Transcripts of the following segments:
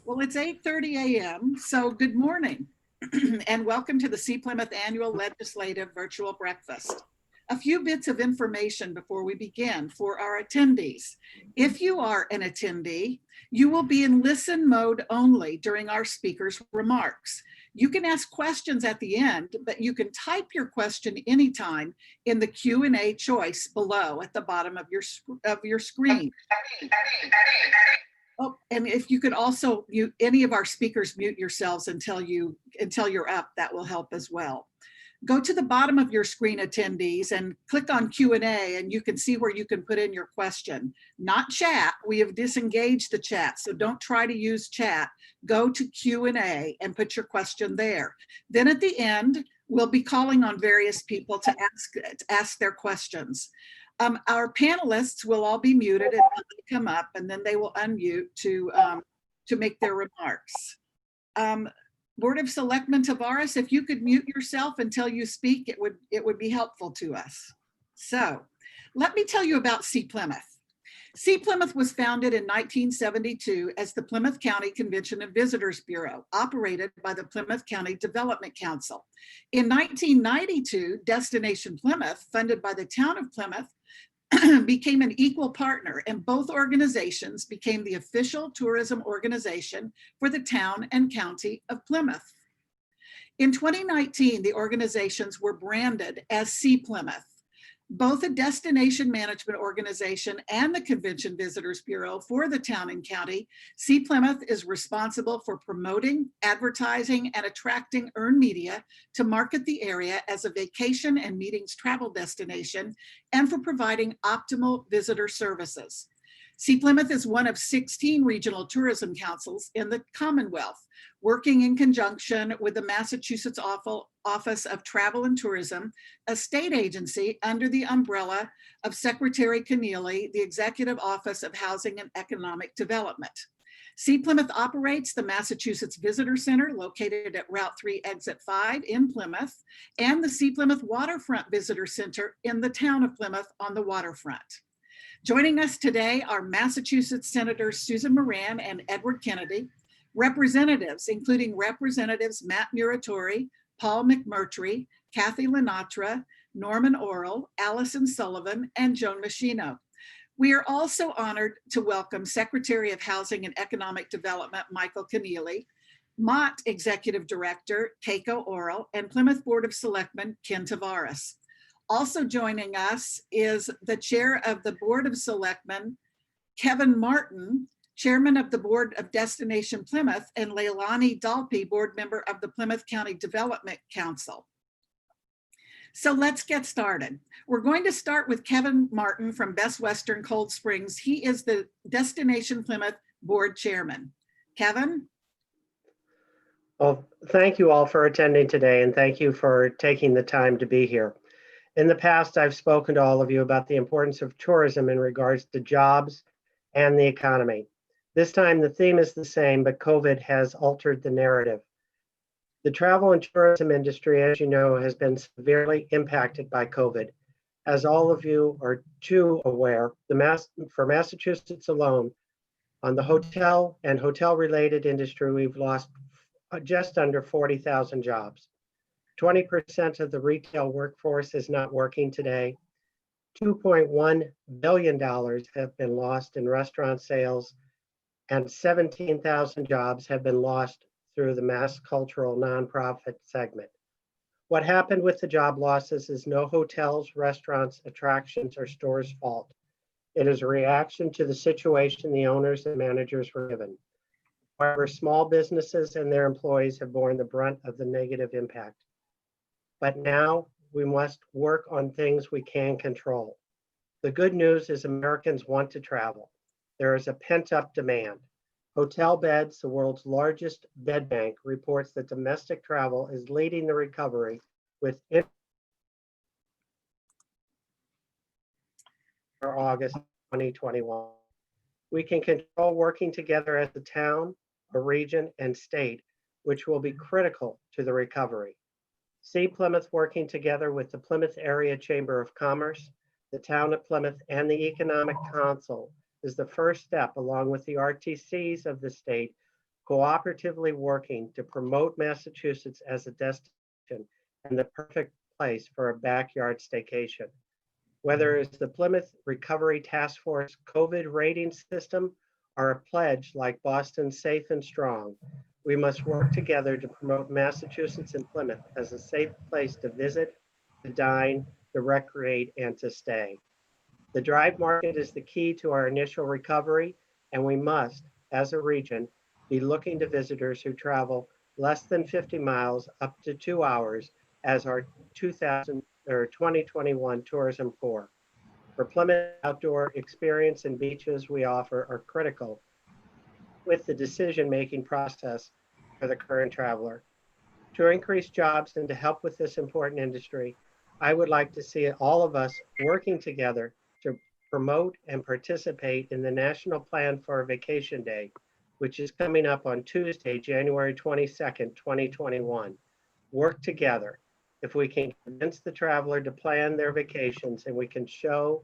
Well, it's 8:30 a.m., so good morning and welcome to the Sea Plymouth Annual Legislative Virtual Breakfast. A few bits of information before we begin for our attendees. If you are an attendee, you will be in listen mode only during our speakers' remarks. You can ask questions at the end, but you can type your question anytime in the Q&A choice below at the bottom of your screen. Oh, and if you could also mute any of our speakers, mute yourselves until you're up, that will help as well. Go to the bottom of your screen, attendees, and click on Q&A, and you can see where you can put in your question. Not chat, we have disengaged the chat, so don't try to use chat. Go to Q&A and put your question there. Then at the end, we'll be calling on various people to ask their questions. Our panelists will all be muted until they come up, and then they will unmute to make their remarks. Board of Selectmen Tavares, if you could mute yourself until you speak, it would be helpful to us. So let me tell you about Sea Plymouth. Sea Plymouth was founded in 1972 as the Plymouth County Convention and Visitors Bureau, operated by the Plymouth County Development Council. In 1992, Destination Plymouth, funded by the town of Plymouth, became an equal partner, and both organizations became the official tourism organization for the town and county of Plymouth. In 2019, the organizations were branded as Sea Plymouth. Both a destination management organization and the Convention Visitors Bureau for the town and county, Sea Plymouth is responsible for promoting, advertising, and attracting earned media to market the area as a vacation and meetings travel destination, and for providing optimal visitor services. Sea Plymouth is one of 16 regional tourism councils in the Commonwealth, working in conjunction with the Massachusetts Office of Travel and Tourism, a state agency under the umbrella of Secretary Keneally, the Executive Office of Housing and Economic Development. Sea Plymouth operates the Massachusetts Visitor Center, located at Route 3, Exit 5 in Plymouth, and the Sea Plymouth Waterfront Visitor Center in the town of Plymouth on the waterfront. Joining us today are Massachusetts Senators Susan Moran and Edward Kennedy, representatives, including Representatives Matt Muratori, Paul McMurtry, Kathy Lenatra, Norman Orrell, Allison Sullivan, and Joan Machino. We are also honored to welcome Secretary of Housing and Economic Development, Michael Keneally, Mott Executive Director, Keiko Orrell, and Plymouth Board of Selectmen, Ken Tavares. Also joining us is the Chair of the Board of Selectmen, Kevin Martin, Chairman of the Board of Destination Plymouth, and Leilani Dalpy, Board Member of the Plymouth County Development Council. So let's get started. We're going to start with Kevin Martin from Best Western Cold Springs. He is the Destination Plymouth Board Chairman. Kevin? Well, thank you all for attending today, and thank you for taking the time to be here. In the past, I've spoken to all of you about the importance of tourism in regards to jobs and the economy. This time, the theme is the same, but COVID has altered the narrative. The travel and tourism industry, as you know, has been severely impacted by COVID. As all of you are too aware, for Massachusetts alone, on the hotel and hotel-related industry, we've lost just under 40,000 jobs. 20% of the retail workforce is not working today. $2.1 billion have been lost in restaurant sales, and 17,000 jobs have been lost through the mass cultural nonprofit segment. What happened with the job losses is no hotels, restaurants, attractions, or stores' fault. It is a reaction to the situation the owners and managers were given. However, small businesses and their employees have borne the brunt of the negative impact. But now we must work on things we can control. The good news is Americans want to travel. There is a pent-up demand. Hotel Beds, the world's largest bed bank, reports that domestic travel is leading the recovery with August 2021. We can control working together as a town, a region, and state, which will be critical to the recovery. Sea Plymouth, working together with the Plymouth Area Chamber of Commerce, the town of Plymouth, and the Economic Council, is the first step, along with the RTCs of the state, cooperatively working to promote Massachusetts as a destination and the perfect place for a backyard staycation. Whether it's the Plymouth Recovery Task Force COVID rating system or a pledge like Boston's Safe and Strong, we must work together to promote Massachusetts and Plymouth as a safe place to visit, to dine, to recreate, and to stay. The drive market is the key to our initial recovery, and we must, as a region, be looking to visitors who travel less than 50 miles up to 2 hours as our 2021 tourism core. For Plymouth, outdoor experience and beaches we offer are critical with the decision-making process for the current traveler. To increase jobs and to help with this important industry, I would like to see all of us working together to promote and participate in the National Plan for a Vacation Day, which is coming up on Tuesday, January 22nd, 2021. Work together. If we can convince the traveler to plan their vacations and we can show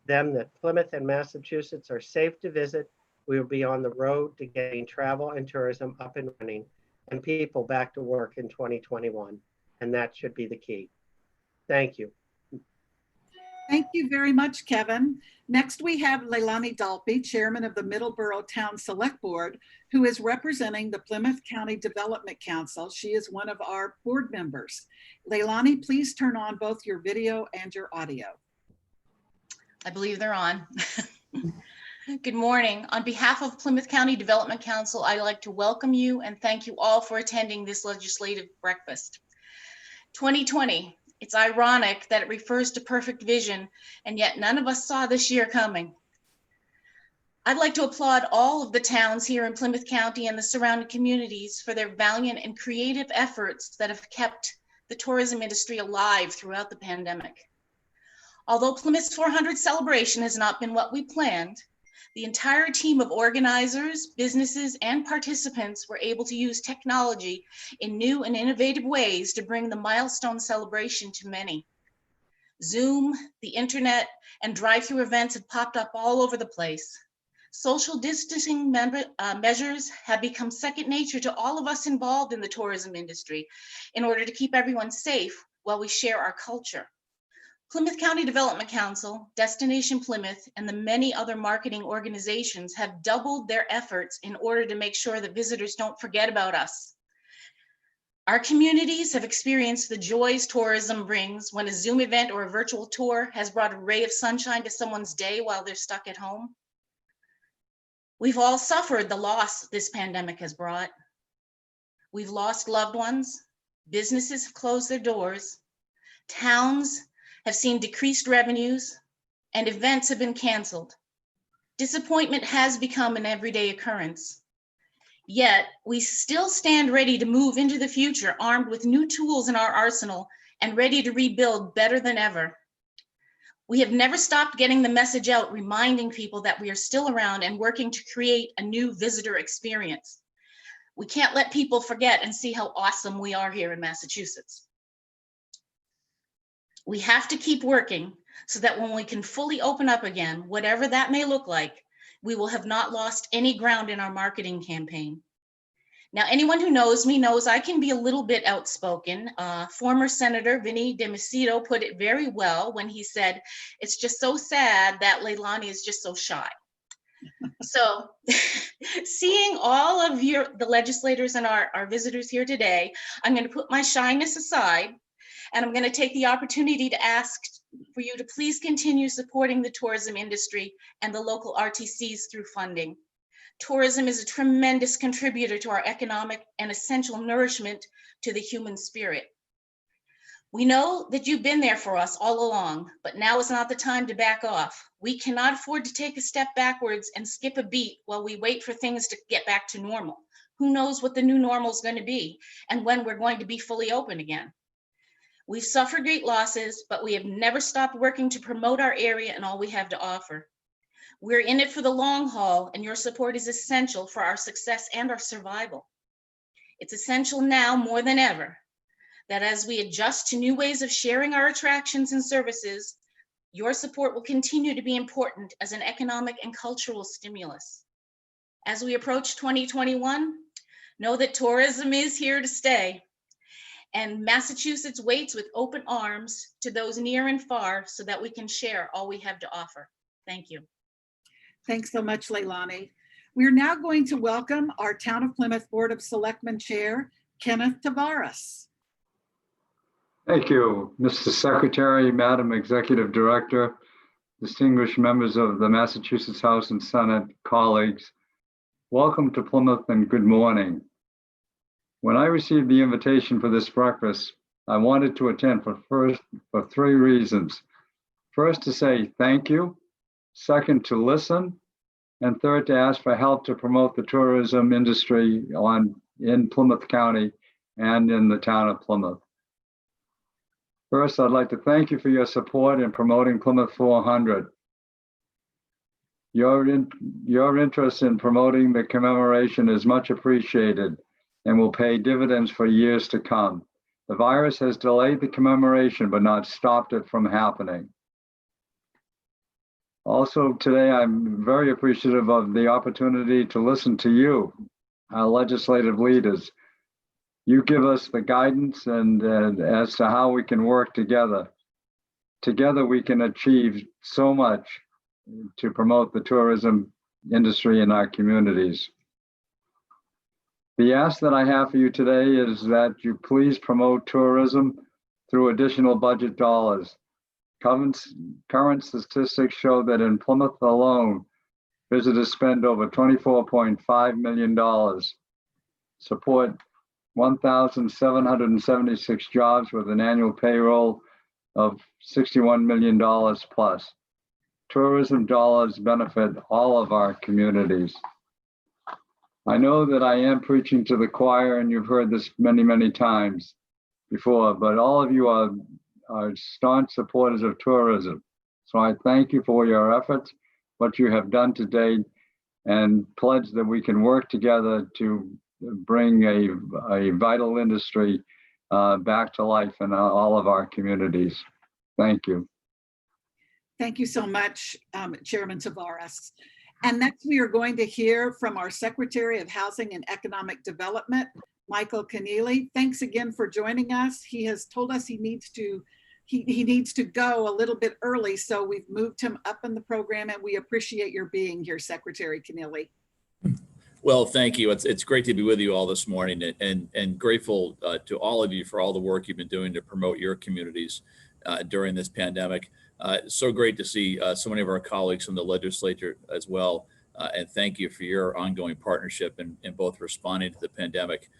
them that Plymouth and Massachusetts are safe to visit, we will be on the road to getting travel and tourism up and running and people back to work in 2021. And that should be the key. Thank you. Thank you very much, Kevin. Next, we have Leilani Dalpy, Chairman of the Middleborough Town Select Board, who is representing the Plymouth County Development Council. She is one of our board members. Leilani, please turn on both your video and your audio. I believe they're on. Good morning. On behalf of Plymouth County Development Council, I'd like to welcome you and thank you all for attending this legislative breakfast. 2020, it's ironic that it refers to perfect vision, and yet none of us saw this year coming. I'd like to applaud all of the towns here in Plymouth County and the surrounding communities for their valiant and creative efforts that have kept the tourism industry alive throughout the pandemic. Although Plymouth's 400 celebration has not been what we planned, the entire team of organizers, businesses, and participants were able to use technology in new and innovative ways to bring the milestone celebration to many. Zoom, the internet, and drive-through events have popped up all over the place. Social distancing measures have become second nature to all of us involved in the tourism industry in order to keep everyone safe while we share our culture. Plymouth County Development Council, Destination Plymouth, and the many other marketing organizations have doubled their efforts in order to make sure that visitors don't forget about us. Our communities have experienced the joys tourism brings when a Zoom event or a virtual tour has brought a ray of sunshine to someone's day while they're stuck at home. We've all suffered the loss this pandemic has brought. We've lost loved ones, businesses have closed their doors, towns have seen decreased revenues, and events have been canceled. Disappointment has become an everyday occurrence. Yet, we still stand ready to move into the future, armed with new tools in our arsenal and ready to rebuild better than ever. We have never stopped getting the message out, reminding people that we are still around and working to create a new visitor experience. We can't let people forget and see how awesome we are here in Massachusetts. We have to keep working so that when we can fully open up again, whatever that may look like, we will have not lost any ground in our marketing campaign. Now, anyone who knows me knows I can be a little bit outspoken. Former Senator Vinny DeMacedo put it very well when he said, "It's just so sad that Leilani is just so shy." So seeing all of the legislators and our visitors here today, I'm going to put my shyness aside, and I'm going to take the opportunity to ask for you to please continue supporting the tourism industry and the local RTCs through funding. Tourism is a tremendous contributor to our economic and essential nourishment to the human spirit. We know that you've been there for us all along, but now is not the time to back off. We cannot afford to take a step backwards and skip a beat while we wait for things to get back to normal. Who knows what the new normal is going to be and when we're going to be fully open again. We've suffered great losses, but we have never stopped working to promote our area and all we have to offer. We're in it for the long haul, and your support is essential for our success and our survival. It's essential now more than ever that as we adjust to new ways of sharing our attractions and services, your support will continue to be important as an economic and cultural stimulus. As we approach 2021, Know that tourism is here to stay. And Massachusetts waits with open arms to those near and far so that we can share all we have to offer. Thank you. Thanks so much, Leilani. We're now going to welcome our Town of Plymouth Board of Selectmen Chair, Kenneth Tavares. Thank you, Mr. Secretary, Madam Executive Director, distinguished members of the Massachusetts House and Senate, colleagues. Welcome to Plymouth and good morning. When I received the invitation for this breakfast, I wanted to attend for three reasons. First, to say thank you. Second, to listen. And third, to ask for help to promote the tourism industry in Plymouth County and in the town of Plymouth. First, I'd like to thank you for your support in promoting Plymouth 400. Your interest in promoting the commemoration is much appreciated and will pay dividends for years to come. The virus has delayed the commemoration, but not stopped it from happening. Also, today, I'm very appreciative of the opportunity to listen to you, our legislative leaders. You give us the guidance and as to how we can work together. Together, we can achieve so much to promote the tourism industry in our communities. The ask that I have for you today is that you please promote tourism through additional budget dollars. Current statistics show that in Plymouth alone, visitors spend over $24.5 million, support 1,776 jobs with an annual payroll of $61 million plus. Tourism dollars benefit all of our communities. I know that I am preaching to the choir, and you've heard this many, many times before, but all of you are staunch supporters of tourism. So I thank you for your efforts, what you have done to date, and pledge that we can work together to bring a vital industry back to life in all of our communities. Thank you. Thank you so much, Chairman Tavares. And next we are going to hear from our Secretary of Housing and Economic Development, Michael Keneally. Thanks again for joining us. He has told us he needs to go a little bit early, so we've moved him up in the program, and we appreciate your being here, Secretary Keneally. Well, thank you. It's great to be with you all this morning, and grateful to all of you for all the work you've been doing to promote your communities during this pandemic. So great to see so many of our colleagues from the legislature as well. And thank you for your ongoing partnership in both responding to the pandemic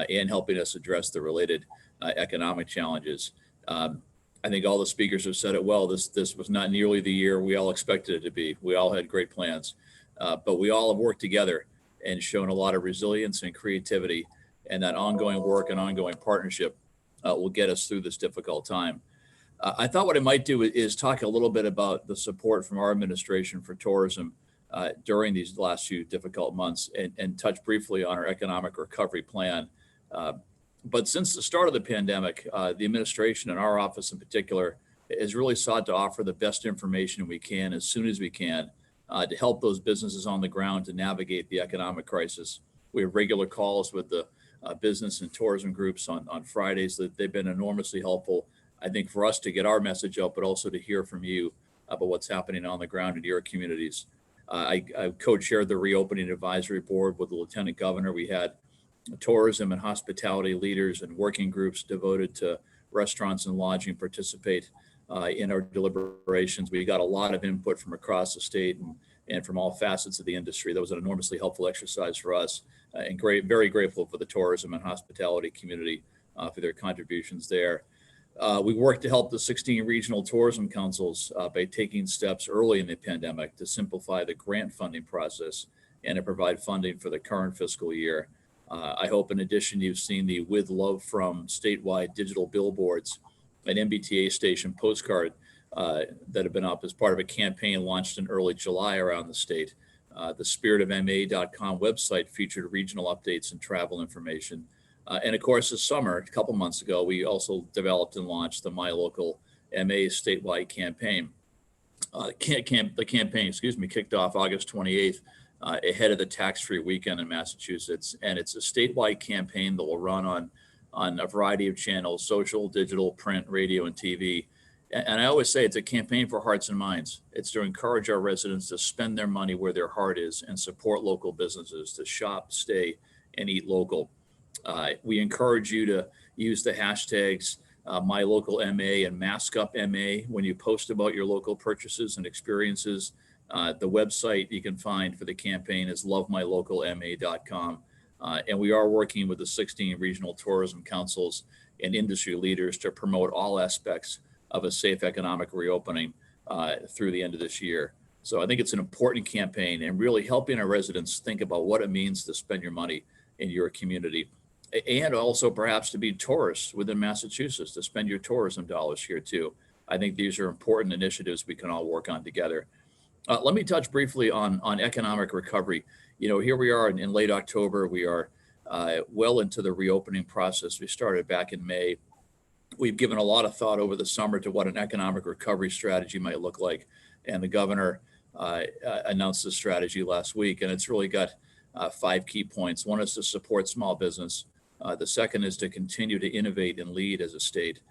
and helping us address the related economic challenges. I think all the speakers have said it well. This was not nearly the year we all expected it to be. We all had great plans, but we all have worked together and shown a lot of resilience and creativity, and that ongoing work and ongoing partnership will get us through this difficult time. I thought what I might do is talk a little bit about the support from our administration for tourism during these last few difficult months, and touch briefly on our economic recovery plan. But since the start of the pandemic, the administration and our office in particular has really sought to offer the best information we can as soon as we can to help those businesses on the ground to navigate the economic crisis. We have regular calls with the business and tourism groups on Fridays. That they've been enormously helpful, I think, for us to get our message out, but also to hear from you about what's happening on the ground in your communities. I co-chaired the reopening advisory board with the Lieutenant Governor. We had tourism and hospitality leaders and working groups devoted to restaurants and lodging participate in our deliberations. We got a lot of input from across the state and from all facets of the industry. That was an enormously helpful exercise for us, and very grateful for the tourism and hospitality community for their contributions there. We worked to help the 16 regional tourism councils by taking steps early in the pandemic to simplify the grant funding process and to provide funding for the current fiscal year. I hope in addition you've seen the With Love From statewide digital billboards and MBTA station postcard that have been up as part of a campaign launched in early July around the state. The spiritofma.com website featured regional updates and travel information. And of course, this summer, a couple months ago, we also developed and launched the My Local MA statewide campaign. The campaign, kicked off August 28th ahead of the tax-free weekend in Massachusetts. And it's a statewide campaign that will run on a variety of channels: social, digital, print, radio, and TV. And I always say it's a campaign for hearts and minds. It's to encourage our residents to spend their money where their heart is and support local businesses, to shop, stay, and eat local. We encourage you to use the hashtags MyLocalMA and MaskUpMA when you post about your local purchases and experiences. The website you can find for the campaign is lovemylocalma.com. And we are working with the 16 regional tourism councils and industry leaders to promote all aspects of a safe economic reopening through the end of this year. So I think it's an important campaign and really helping our residents think about what it means to spend your money in your community, and also perhaps to be tourists within Massachusetts, to spend your tourism dollars here too. I think these are important initiatives we can all work on together. Let me touch briefly on economic recovery. You know, here we are in late October. We are well into the reopening process. We started back in May. We've given a lot of thought over the summer to what an economic recovery strategy might look like. And the governor announced the strategy last week, and it's really got 5 key points. One is to support small business. The second is to continue to innovate and lead as a state.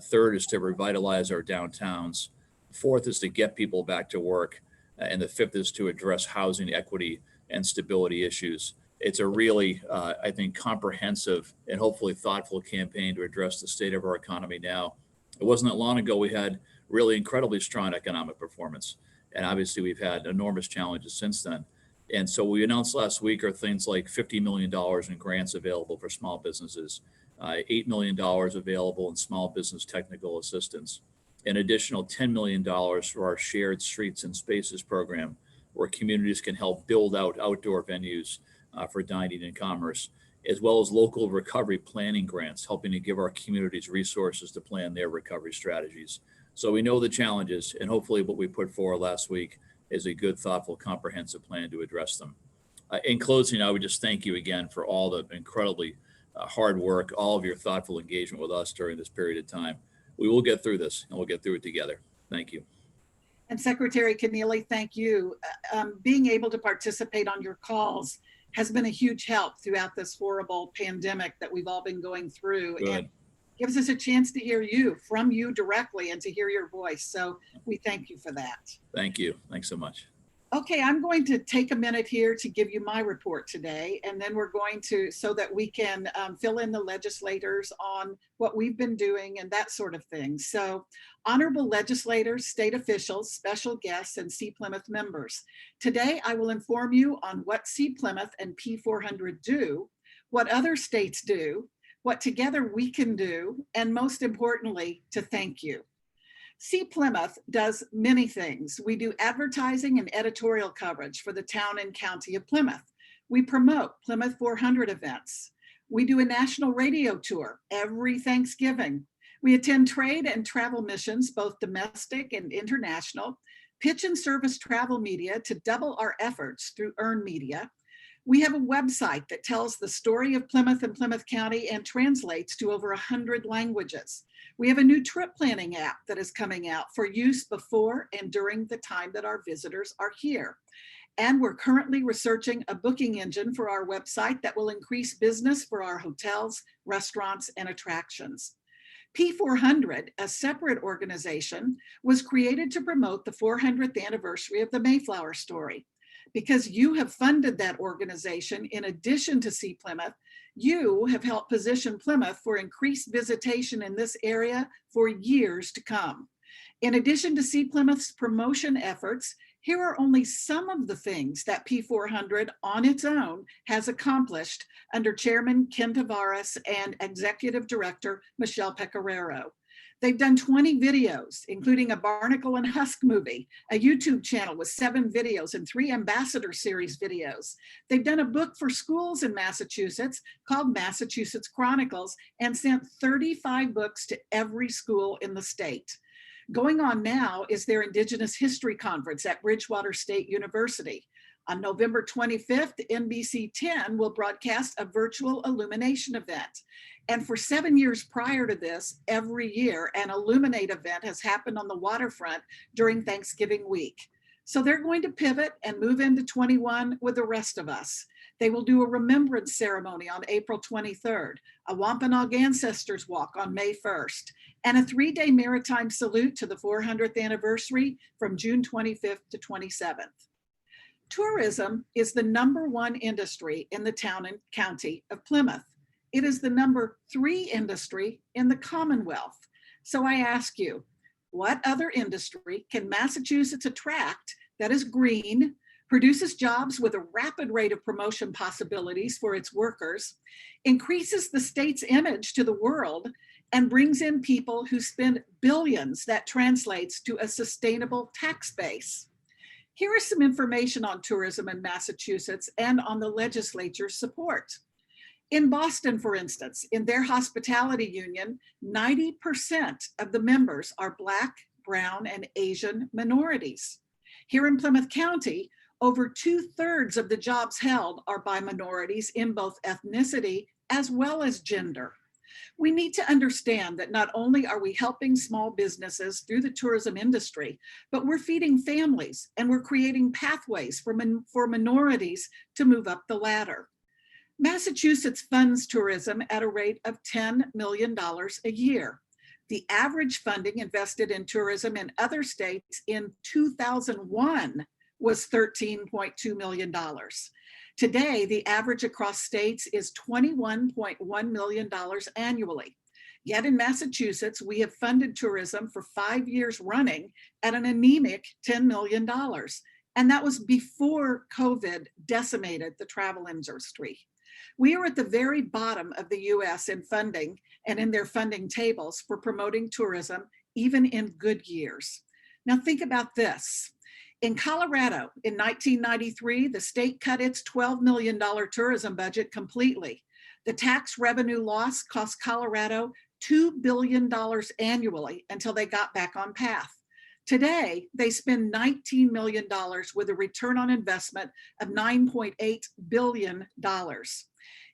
Third is to revitalize our downtowns. Fourth is to get people back to work. And the fifth is to address housing equity and stability issues. It's a really, I think, comprehensive and hopefully thoughtful campaign to address the state of our economy now. It wasn't that long ago we had really incredibly strong economic performance. And obviously we've had enormous challenges since then. And so we announced last week are things like $50 million in grants available for small businesses, $8 million available in small business technical assistance, an additional $10 million for our Shared Streets and Spaces program, where communities can help build out outdoor venues for dining and commerce, as well as local recovery planning grants, helping to give our communities resources to plan their recovery strategies. So we know the challenges, and hopefully what we put forward last week is a good, thoughtful, comprehensive plan to address them. In closing, I would just thank you again for all the incredibly hard work, all of your thoughtful engagement with us during this period of time. We will get through this, and we'll get through it together. Thank you. And Secretary Keneally, thank you. Being able to participate on your calls has been a huge help throughout this horrible pandemic that we've all been going through. Good. And gives us a chance to hear you, from you directly, and to hear your voice. So we thank you for that. Thank you. Thanks so much. Okay, I'm going to take a minute here to give you my report today, and then we're going to, so that we can fill in the legislators on what we've been doing and that sort of thing. So, honorable legislators, state officials, special guests, and C. Plymouth members. Today, I will inform you on what C. Plymouth and P400 do, what other states do, what together we can do, and most importantly, to thank you. C. Plymouth does many things. We do advertising and editorial coverage for the town and county of Plymouth. We promote Plymouth 400 events. We do a national radio tour every Thanksgiving. We attend trade and travel missions, both domestic and international, pitch and service travel media to double our efforts through earned media. We have a website that tells the story of Plymouth and Plymouth County and translates to over 100 languages. We have a new trip planning app that is coming out for use before and during the time that our visitors are here. And we're currently researching a booking engine for our website that will increase business for our hotels, restaurants, and attractions. P400, a separate organization, was created to promote the 400th anniversary of the Mayflower story. Because you have funded that organization in addition to C. Plymouth, you have helped position Plymouth for increased visitation in this area for years to come. In addition to C. Plymouth's promotion efforts, here are only some of the things that P400 on its own has accomplished under Chairman Ken Tavares and Executive Director Michelle Pecoraro. They've done 20 videos, including a Barnacle and Husk movie, a YouTube channel with 7 videos and 3 Ambassador Series videos. They've done a book for schools in Massachusetts called Massachusetts Chronicles and sent 35 books to every school in the state. Going on now is their Indigenous History Conference at Bridgewater State University. On November 25th, NBC 10 will broadcast a virtual illumination event. And for 7 years prior to this, every year, an Illuminate event has happened on the waterfront during Thanksgiving week. So they're going to pivot and move into 21 with the rest of us. They will do a remembrance ceremony on April 23rd, a Wampanoag Ancestors Walk on May 1st, and a 3-day maritime salute to the 400th anniversary from June 25th to 27th. Tourism is the #1 industry in the town and county of Plymouth. It is the #3 industry in the Commonwealth. So I ask you, what other industry can Massachusetts attract that is green, produces jobs with a rapid rate of promotion possibilities for its workers, increases the state's image to the world, and brings in people who spend billions that translates to a sustainable tax base? Here is some information on tourism in Massachusetts and on the legislature's support. In Boston, for instance, in their hospitality union, 90% of the members are Black, Brown, and Asian minorities. Here in Plymouth County, over 2/3 of the jobs held are by minorities in both ethnicity as well as gender. We need to understand that not only are we helping small businesses through the tourism industry, but we're feeding families and we're creating pathways for minorities to move up the ladder. Massachusetts funds tourism at a rate of $10 million a year. The average funding invested in tourism in other states in 2001 was $13.2 million. Today, the average across states is $21.1 million annually. Yet in Massachusetts, we have funded tourism for 5 years running at an anemic $10 million. And that was before COVID decimated the travel industry. We are at the very bottom of the US in funding and in their funding tables for promoting tourism, even in good years. Now think about this. In Colorado, in 1993, the state cut its $12 million tourism budget completely. The tax revenue loss cost Colorado $2 billion annually until they got back on path. Today, they spend $19 million with a return on investment of $9.8 billion.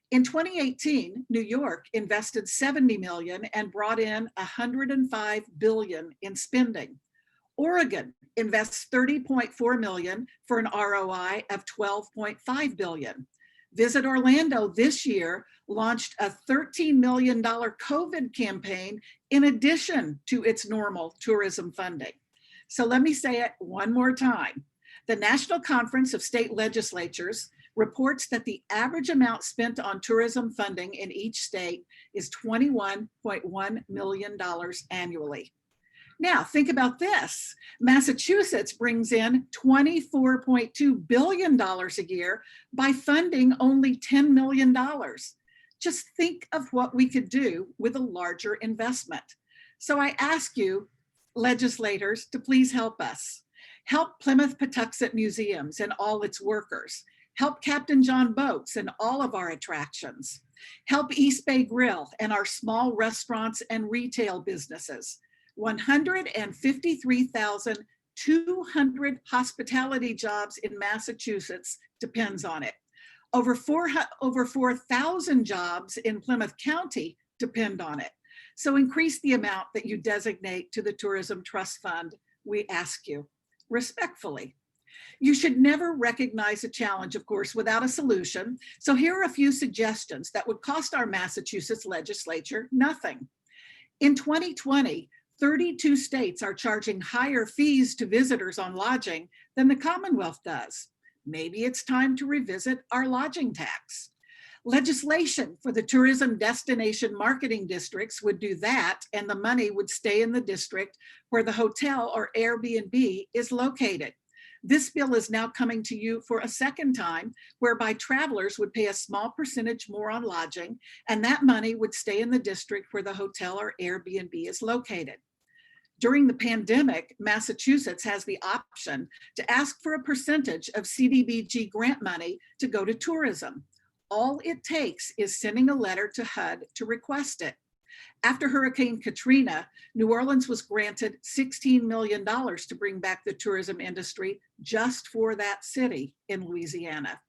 In 2018, New York invested $70 million and brought in $105 billion in spending. Oregon invests $30.4 million for an ROI of $12.5 billion. Visit Orlando this year launched a $13 million COVID campaign in addition to its normal tourism funding. So let me say it one more time. The National Conference of State Legislatures reports that the average amount spent on tourism funding in each state is $21.1 million annually. Now, think about this. Massachusetts brings in $24.2 billion a year by funding only $10 million. Just think of what we could do with a larger investment. So I ask you, legislators, to please help us. Help Plymouth Patuxent Museums and all its workers. Help Captain John Boats and all of our attractions. Help East Bay Grill and our small restaurants and retail businesses. 153,200 hospitality jobs in Massachusetts depends on it. Over 4,000 jobs in Plymouth County depend on it. So increase the amount that you designate to the Tourism Trust Fund, we ask you, respectfully. You should never recognize a challenge, of course, without a solution. So here are a few suggestions that would cost our Massachusetts legislature nothing. In 2020, 32 states are charging higher fees to visitors on lodging than the Commonwealth does. Maybe it's time to revisit our lodging tax. Legislation for the tourism destination marketing districts would do that, and the money would stay in the district where the hotel or Airbnb is located. This bill is now coming to you for a second time, whereby travelers would pay a small percentage more on lodging, and that money would stay in the district where the hotel or Airbnb is located. During the pandemic, Massachusetts has the option to ask for a percentage of CDBG grant money to go to tourism. All it takes is sending a letter to HUD to request it. After Hurricane Katrina, New Orleans was granted $16 million to bring back the tourism industry just for that city in Louisiana.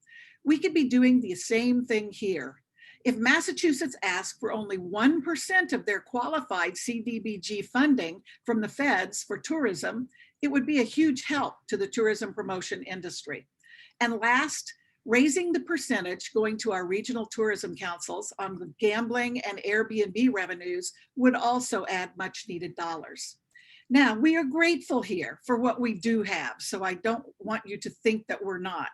We could be doing the same thing here. If Massachusetts asked for only 1% of their qualified CDBG funding from the feds for tourism, It would be a huge help to the tourism promotion industry. And last, raising the percentage going to our regional tourism councils on the gambling and Airbnb revenues would also add much needed dollars. Now, we are grateful here for what we do have, so I don't want you to think that we're not.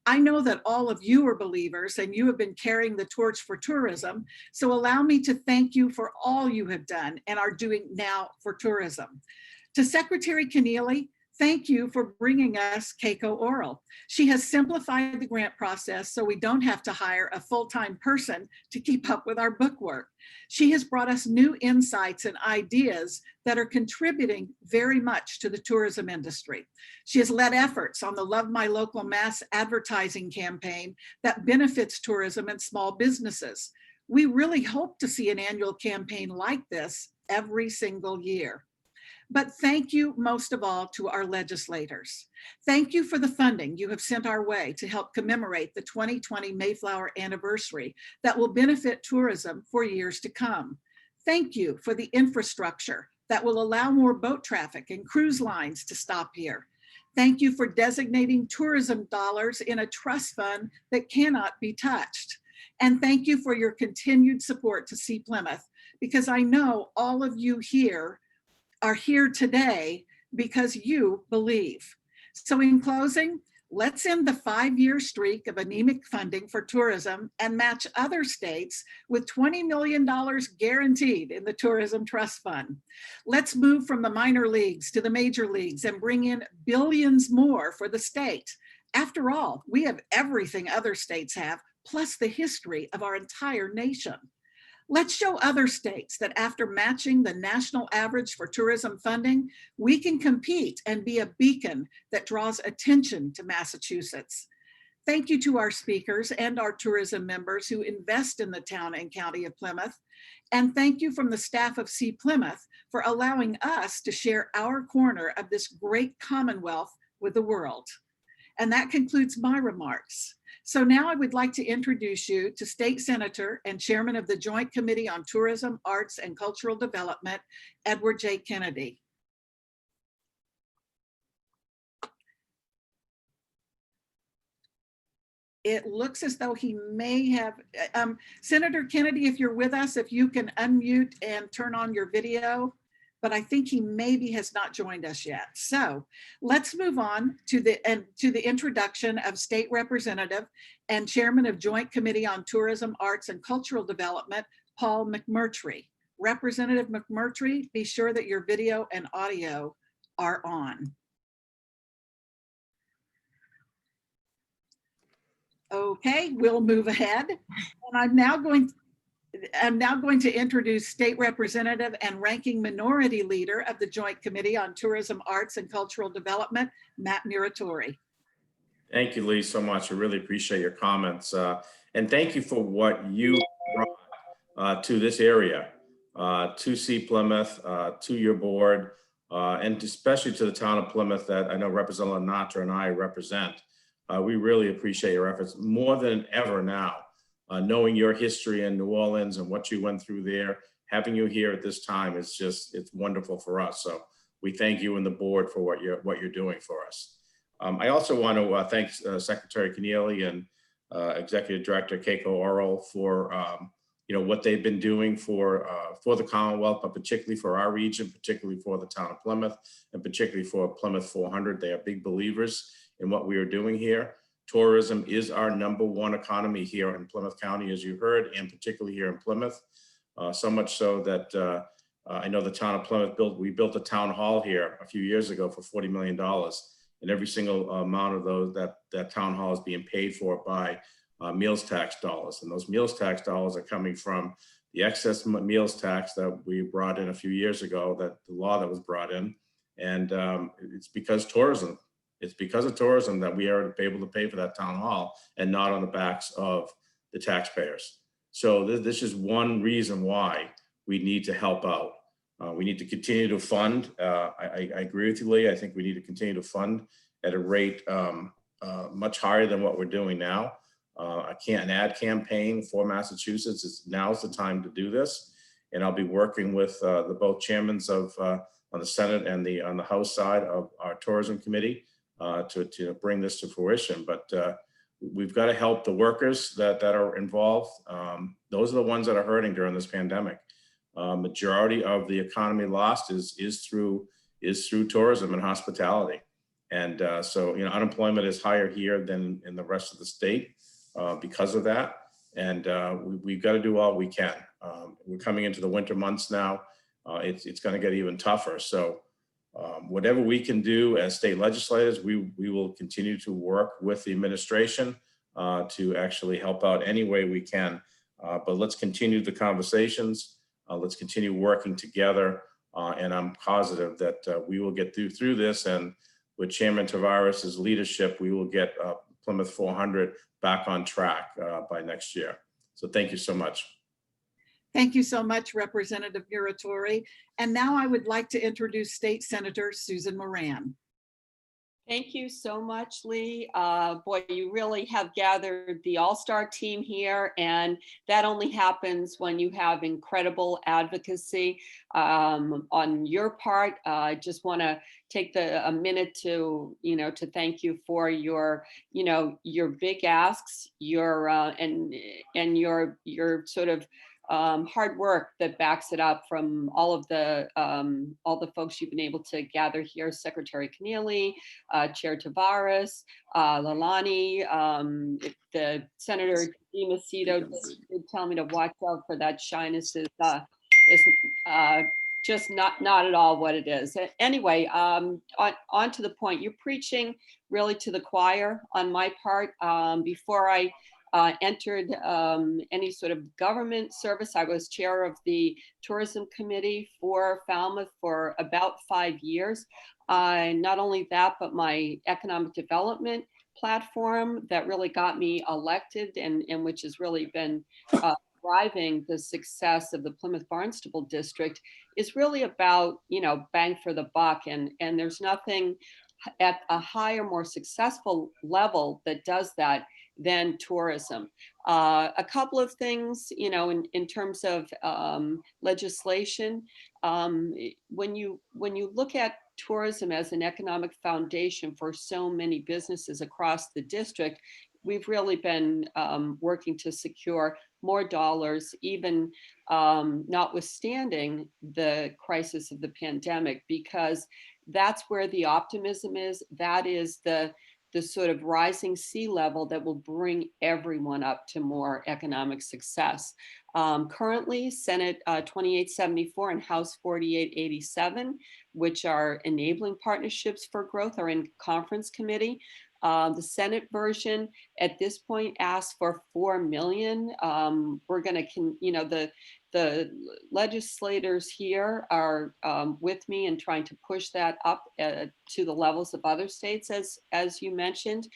I know that all of you are believers and you have been carrying the torch for tourism, so allow me to thank you for all you have done and are doing now for tourism. To Secretary Keneally, thank you for bringing us Keiko Oral. She has simplified the grant process so we don't have to hire a full-time person to keep up with our book work. She has brought us new insights and ideas that are contributing very much to the tourism industry. She has led efforts on the Love My Local mass advertising campaign that benefits tourism and small businesses. We really hope to see an annual campaign like this every single year. But thank you most of all to our legislators. Thank you for the funding you have sent our way to help commemorate the 2020 Mayflower anniversary that will benefit tourism for years to come. Thank you for the infrastructure that will allow more boat traffic and cruise lines to stop here. Thank you for designating tourism dollars in a trust fund that cannot be touched. And thank you for your continued support to Sea Plymouth, because I know all of you here are here today because you believe. So in closing, let's end the 5-year streak of anemic funding for tourism and match other states with $20 million guaranteed in the Tourism Trust Fund. Let's move from the minor leagues to the major leagues and bring in billions more for the state. After all, we have everything other states have, plus the history of our entire nation. Let's show other states that after matching the national average for tourism funding, we can compete and be a beacon that draws attention to Massachusetts. Thank you to our speakers and our tourism members who invest in the town and county of Plymouth. And thank you from the staff of Sea Plymouth for allowing us to share our corner of this great Commonwealth with the world. And that concludes my remarks. So now I would like to introduce you to State Senator and Chairman of the Joint Committee on Tourism, Arts, and Cultural Development, Edward J. Kennedy. It looks as though he may have, Senator Kennedy, if you're with us, if you can unmute and turn on your video, but I think he maybe has not joined us yet. So let's move on to the introduction of State Representative and Chairman of Joint Committee on Tourism, Arts, and Cultural Development, Paul McMurtry. Representative McMurtry, be sure that your video and audio are on. Okay, we'll move ahead. And I'm now going to introduce State Representative and Ranking Minority Leader of the Joint Committee on Tourism, Arts, and Cultural Development, Matt Muratori. Thank you, Lee, so much. I really appreciate your comments. And thank you for what you brought to this area, to Sea Plymouth, to your board, and especially to the town of Plymouth that I know Representative Natra and I represent. We really appreciate your efforts more than ever now. Knowing your history in New Orleans and what you went through there, having you here at this time is just, it's wonderful for us. So we thank you and the board for what you're doing for us. I also want to thank Secretary Keneally and Executive Director Keiko Oral for what they've been doing for the Commonwealth, but particularly for our region, particularly for the town of Plymouth, and particularly for Plymouth 400. They are big believers in what we are doing here. Tourism is our #1 economy here in Plymouth County, as you heard, and particularly here in Plymouth. So much so that I know the town of Plymouth we built a town hall here a few years ago for $40 million. And every single amount of those, that town hall is being paid for by meals tax dollars. And those meals tax dollars are coming from the excess meals tax that we brought in a few years ago, that the law that was brought in. And it's because tourism. It's because of tourism that we are able to pay for that town hall and not on the backs of the taxpayers. So this is one reason why we need to help out. We need to continue to fund. I agree with you, Lee. I think we need to continue to fund at a rate much higher than what we're doing now. An ad campaign for Massachusetts now's the time to do this. And I'll be working with the both chairmen of the Senate and on the House side of our tourism committee to bring this to fruition. But we've got to help the workers that are involved. Those are the ones that are hurting during this pandemic. Majority of the economy lost is through tourism and hospitality. And so, unemployment is higher here than in the rest of the state because of that. And we've got to do all we can. We're coming into the winter months now. It's going to get even tougher. So whatever we can do as state legislators, we will continue to work with the administration to actually help out any way we can. But let's continue the conversations. Let's continue working together. And I'm positive that we will get through this. And with Chairman Tavares' leadership, we will get Plymouth 400 back on track by next year. So thank you so much. Thank you so much, Representative Muratori. And now I would like to introduce State Senator Susan Moran. Thank you so much, Lee. Boy, you really have gathered the all-star team here, and that only happens when you have incredible advocacy on your part. I just want to take a minute to, to thank you for your big asks, your and your sort of hard work that backs it up from all the folks you've been able to gather here: Secretary Keneally, Chair Tavares, Lalani, the Senator DiMacedo did tell me to watch out for that shyness is just not at all what it is. Anyway, on to the point. You're preaching really to the choir on my part. Before I entered any sort of government service, I was chair of the tourism committee for Falmouth for about 5 years. Not only that, but my economic development platform that really got me elected and which has really been driving the success of the Plymouth Barnstable district is really about, bang for the buck. And there's nothing at a higher, more successful level that does that than tourism. A couple of things, in terms of legislation, when you look at tourism as an economic foundation for so many businesses across the district, we've really been working to secure more dollars, even notwithstanding the crisis of the pandemic, because that's where the optimism is. That is the sort of rising sea level that will bring everyone up to more economic success. Currently, Senate 2874 and House 4887, which are enabling partnerships for growth, are in conference committee. The Senate version at this point asks for 4 million. We're going to, the legislators here are with me in trying to push that up to the levels of other states, as you mentioned.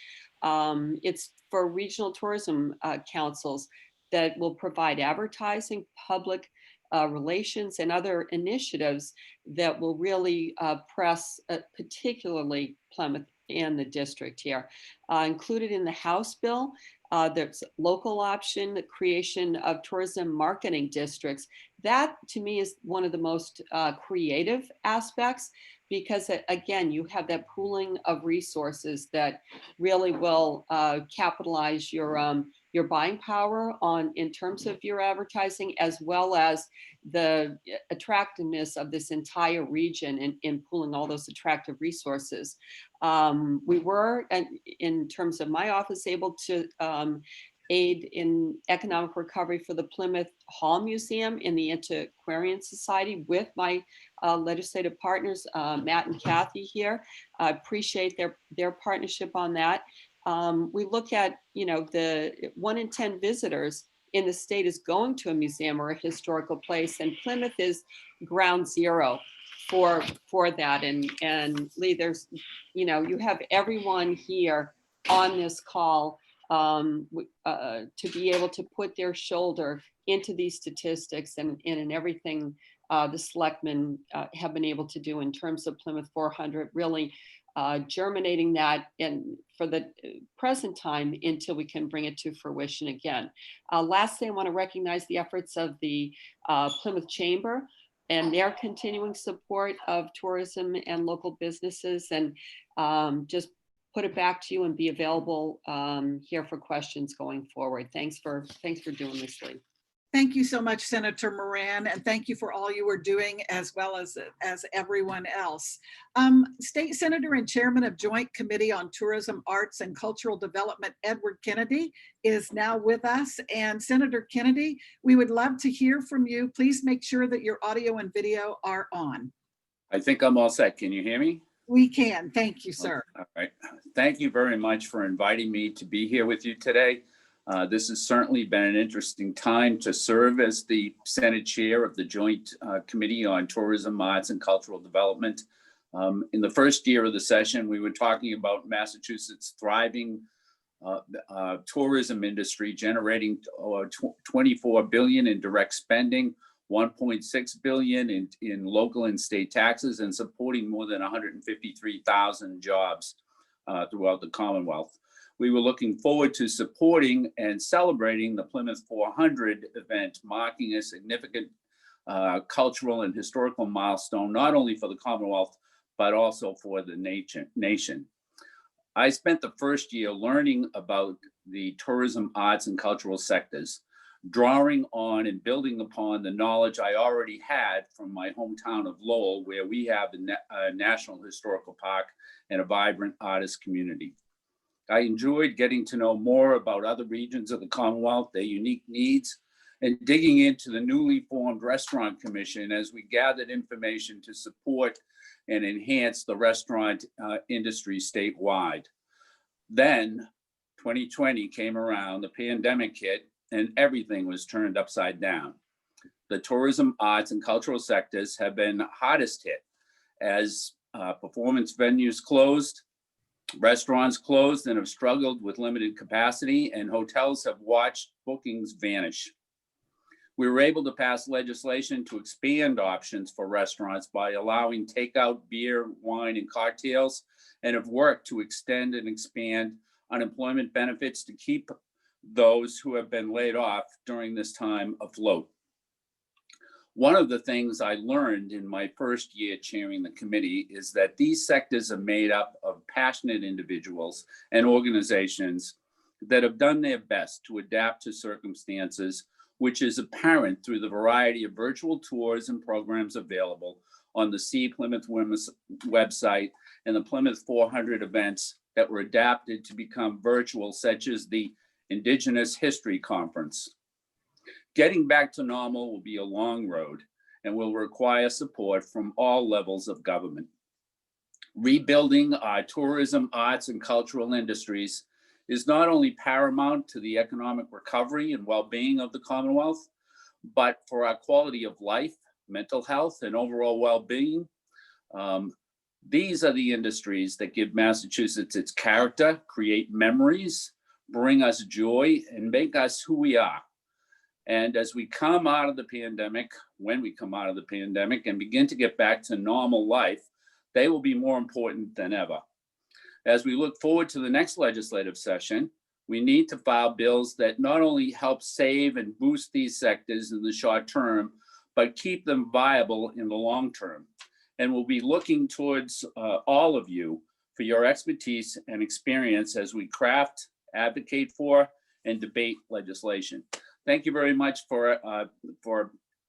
It's for regional tourism councils that will provide advertising, public relations, and other initiatives that will really press particularly Plymouth and the district here. Included in the House bill, there's local option, the creation of tourism marketing districts. That to me is one of the most creative aspects, because again, you have that pooling of resources that really will capitalize your buying power in terms of your advertising, as well as the attractiveness of this entire region in pooling all those attractive resources. We were, in terms of my office, able to aid in economic recovery for the Plymouth Hall Museum and the Antiquarian Society with my legislative partners, Matt and Kathy here. I appreciate their partnership on that. We look at, the 1 in 10 visitors in the state is going to a museum or a historical place, and Plymouth is ground zero for that. And Lee, there's, you have everyone here on this call to be able to put their shoulder into these statistics and in everything the selectmen have been able to do in terms of Plymouth 400, really germinating that for the present time until we can bring it to fruition again. Lastly, I want to recognize the efforts of the Plymouth Chamber and their continuing support of tourism and local businesses, and just put it back to you and be available here for questions going forward. Thanks for doing this, Lee. Thank you so much, Senator Moran, and thank you for all you are doing, as well as everyone else. State Senator and Chairman of Joint Committee on Tourism, Arts, and Cultural Development, Edward Kennedy, is now with us. And Senator Kennedy, we would love to hear from you. Please make sure that your audio and video are on. I think I'm all set. Can you hear me? We can. Thank you, sir. All right. Thank you very much for inviting me to be here with you today. This has certainly been an interesting time to serve as the Senate Chair of the Joint Committee on Tourism, Arts, and Cultural Development. In the first year of the session, we were talking about Massachusetts' thriving tourism industry, generating $24 billion in direct spending, $1.6 billion in local and state taxes, and supporting more than 153,000 jobs throughout the Commonwealth. We were looking forward to supporting and celebrating the Plymouth 400 event, marking a significant cultural and historical milestone, not only for the Commonwealth, but also for the nation. I spent the first year learning about the tourism, arts, and cultural sectors, drawing on and building upon the knowledge I already had from my hometown of Lowell, where we have a National Historical Park and a vibrant artist community. I enjoyed getting to know more about other regions of the Commonwealth, their unique needs, and digging into the newly formed Restaurant Commission as we gathered information to support and enhance the restaurant industry statewide. Then 2020 came around, the pandemic hit, and everything was turned upside down. The tourism, arts, and cultural sectors have been hardest hit as performance venues closed, restaurants closed and have struggled with limited capacity, and hotels have watched bookings vanish. We were able to pass legislation to expand options for restaurants by allowing takeout beer, wine, and cocktails, and have worked to extend and expand unemployment benefits to keep those who have been laid off during this time afloat. One of the things I learned in my first year chairing the committee is that these sectors are made up of passionate individuals and organizations that have done their best to adapt to circumstances, which is apparent through the variety of virtual tours and programs available on the See Plymouth Women's website and the Plymouth 400 events that were adapted to become virtual, such as the Indigenous History Conference. Getting back to normal will be a long road and will require support from all levels of government. Rebuilding our tourism, arts, and cultural industries is not only paramount to the economic recovery and well-being of the Commonwealth, but for our quality of life, mental health, and overall well-being. These are the industries that give Massachusetts its character, create memories, bring us joy, and make us who we are. And as we come out of the pandemic, when we come out of the pandemic and begin to get back to normal life, they will be more important than ever. As we look forward to the next legislative session, we need to file bills that not only help save and boost these sectors in the short term, but keep them viable in the long term. And we'll be looking towards all of you for your expertise and experience as we craft, advocate for, and debate legislation. Thank you very much for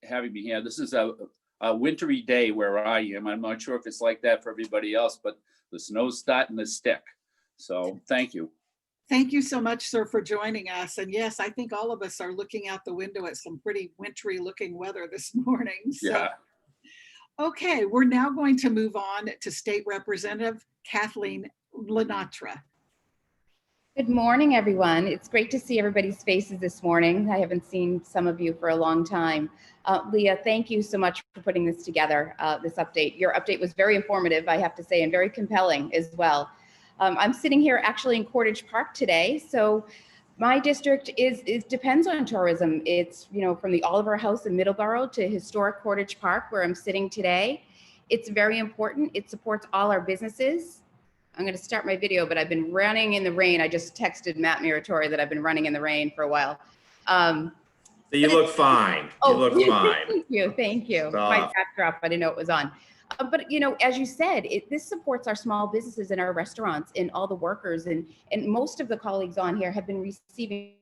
having me here. This is a wintry day where I am. I'm not sure if it's like that for everybody else, but the snow's starting to stick. So thank you. Thank you so much, sir, for joining us. And yes, I think all of us are looking out the window at some pretty wintry looking weather this morning. So. Yeah. Okay, we're now going to move on to State Representative Kathleen Lenatra. Good morning, everyone. It's great to see everybody's faces this morning. I haven't seen some of you for a long time. Leah, thank you so much for putting this together, this update. Your update was very informative, I have to say, and very compelling as well. I'm sitting here actually in Cordage Park today. So my district depends on tourism. It's, you know, from the Oliver House in Middleborough to historic Cordage Park, where I'm sitting today. It's very important. It supports all our businesses. I'm going to start my video, but I've been running in the rain. I just texted Matt Muratori that I've been running in the rain for a while. So you look fine. You Oh, look fine. thank you, thank you. My backdrop, I didn't know it was on. But you know, as you said, this supports our small businesses and our restaurants and all the workers, and most of the colleagues on here have been receiving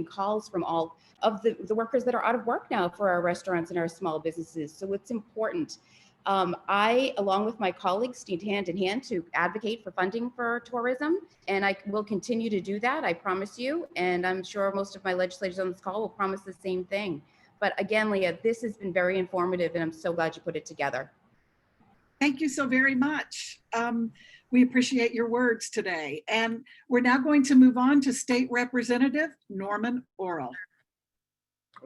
calls from all of the workers that are out of work now for our restaurants and our small businesses. So it's important. I, along with my colleagues, stand hand in hand to advocate for funding for tourism, and I will continue to do that, I promise you. And I'm sure most of my legislators on this call will promise the same thing. But again, Leah, this has been very informative, and I'm so glad you put it together. Thank you so very much. We appreciate your words today. And we're now going to move on to State Representative Norman Orrell.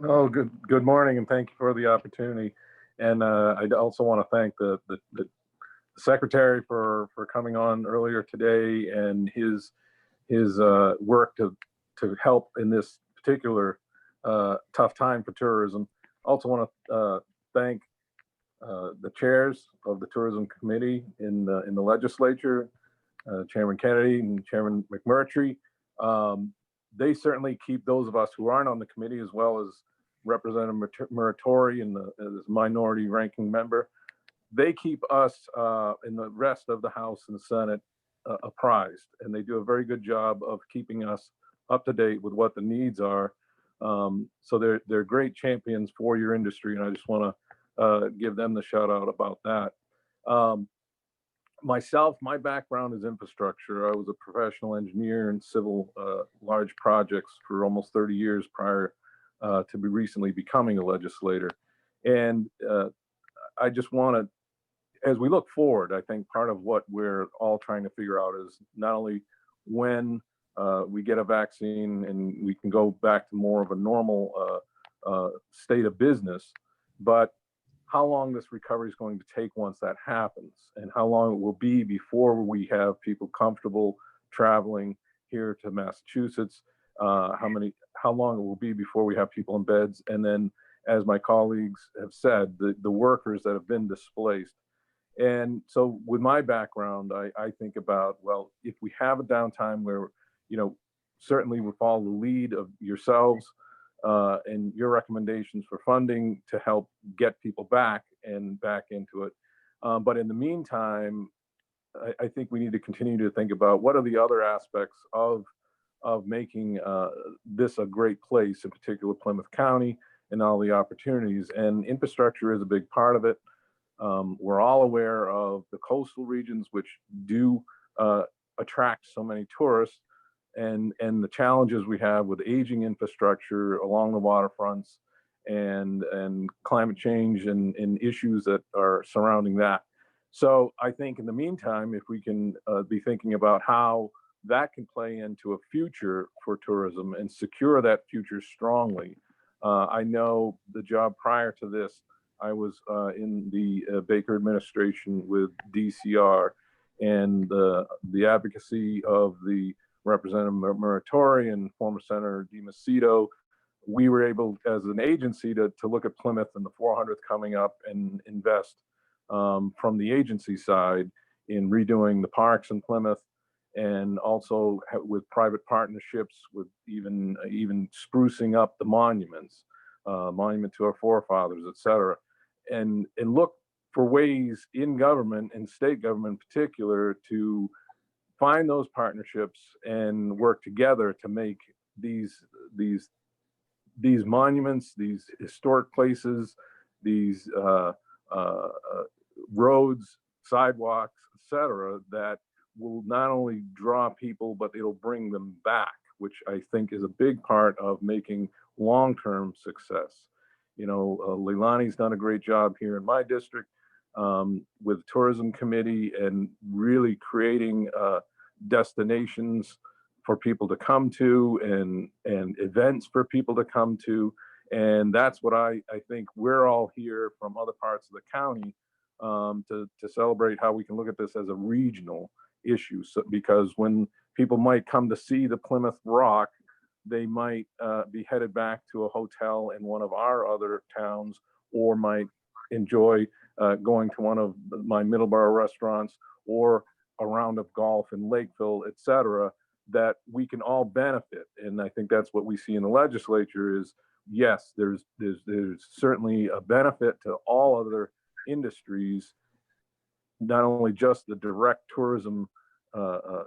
Oh, good morning, and thank you for the opportunity. And I also want to thank the secretary for coming on earlier today, and his work to help in this particular tough time for tourism. Also want to thank the chairs of the tourism committee in the legislature, Chairman Kennedy and Chairman McMurtry. They certainly keep those of us who aren't on the committee, as well as Representative Muratori and as minority ranking member, they keep us and the rest of the House and the Senate apprised, and they do a very good job of keeping us up to date with what the needs are. So they're great champions for your industry, and I just want to give them the shout out about that. Myself, my background is infrastructure. I was a professional engineer in civil large projects for almost 30 years prior to recently becoming a legislator. And I just want to, as we look forward, I think part of what we're all trying to figure out is not only when we get a vaccine and we can go back to more of a normal state of business, but how long this recovery is going to take once that happens, and how long it will be before we have people comfortable traveling here to Massachusetts, how long it will be before we have people in beds, and then, as my colleagues have said, the workers that have been displaced. And so with my background, I think about, well, if we have a downtime where, certainly we follow the lead of yourselves, and your recommendations for funding to help get people back into it. But in the meantime, I think we need to continue to think about what are the other aspects of making this a great place, in particular Plymouth County, and all the opportunities. And infrastructure is a big part of it. We're all aware of the coastal regions, which do attract so many tourists, and the challenges we have with aging infrastructure along the waterfronts, and climate change and issues that are surrounding that. So I think in the meantime, if we can be thinking about how that can play into a future for tourism and secure that future strongly. I know the job prior to this, I was in the Baker administration with DCR, and the advocacy of the Representative Muratori and former Senator DiMacedo, we were able as an agency to look at Plymouth and the 400th coming up and invest from the agency side in redoing the parks in Plymouth, and also with private partnerships with even sprucing up the monuments, monument to our forefathers, et cetera, and look for ways in government and state government in particular to find those partnerships and work together to make these monuments, these historic places, these roads, sidewalks, etc., that will not only draw people, but it'll bring them back, which I think is a big part of making long-term success. Leilani's done a great job here in my district with the tourism committee and really creating destinations for people to come to and events for people to come to. And that's what I think we're all here from other parts of the county to celebrate how we can look at this as a regional issue. So, because when people might come to see the Plymouth Rock, they might be headed back to a hotel in one of our other towns, or might enjoy going to one of my Middleborough restaurants, or a round of golf in Lakeville, etc. that we can all benefit. And I think that's what we see in the legislature is, yes, there's certainly a benefit to all other industries, not only just the direct tourism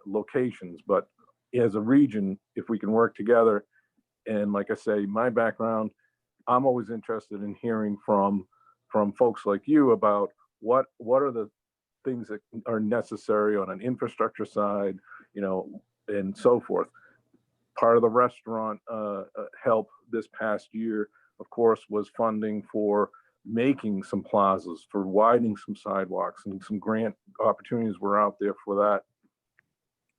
locations, but as a region, if we can work together. And like I say, my background, I'm always interested in hearing from folks like you about what are the things that are necessary on an infrastructure side, you know, and so forth. Part of the restaurant help this past year, of course, was funding for making some plazas, for widening some sidewalks, and some grant opportunities were out there for that.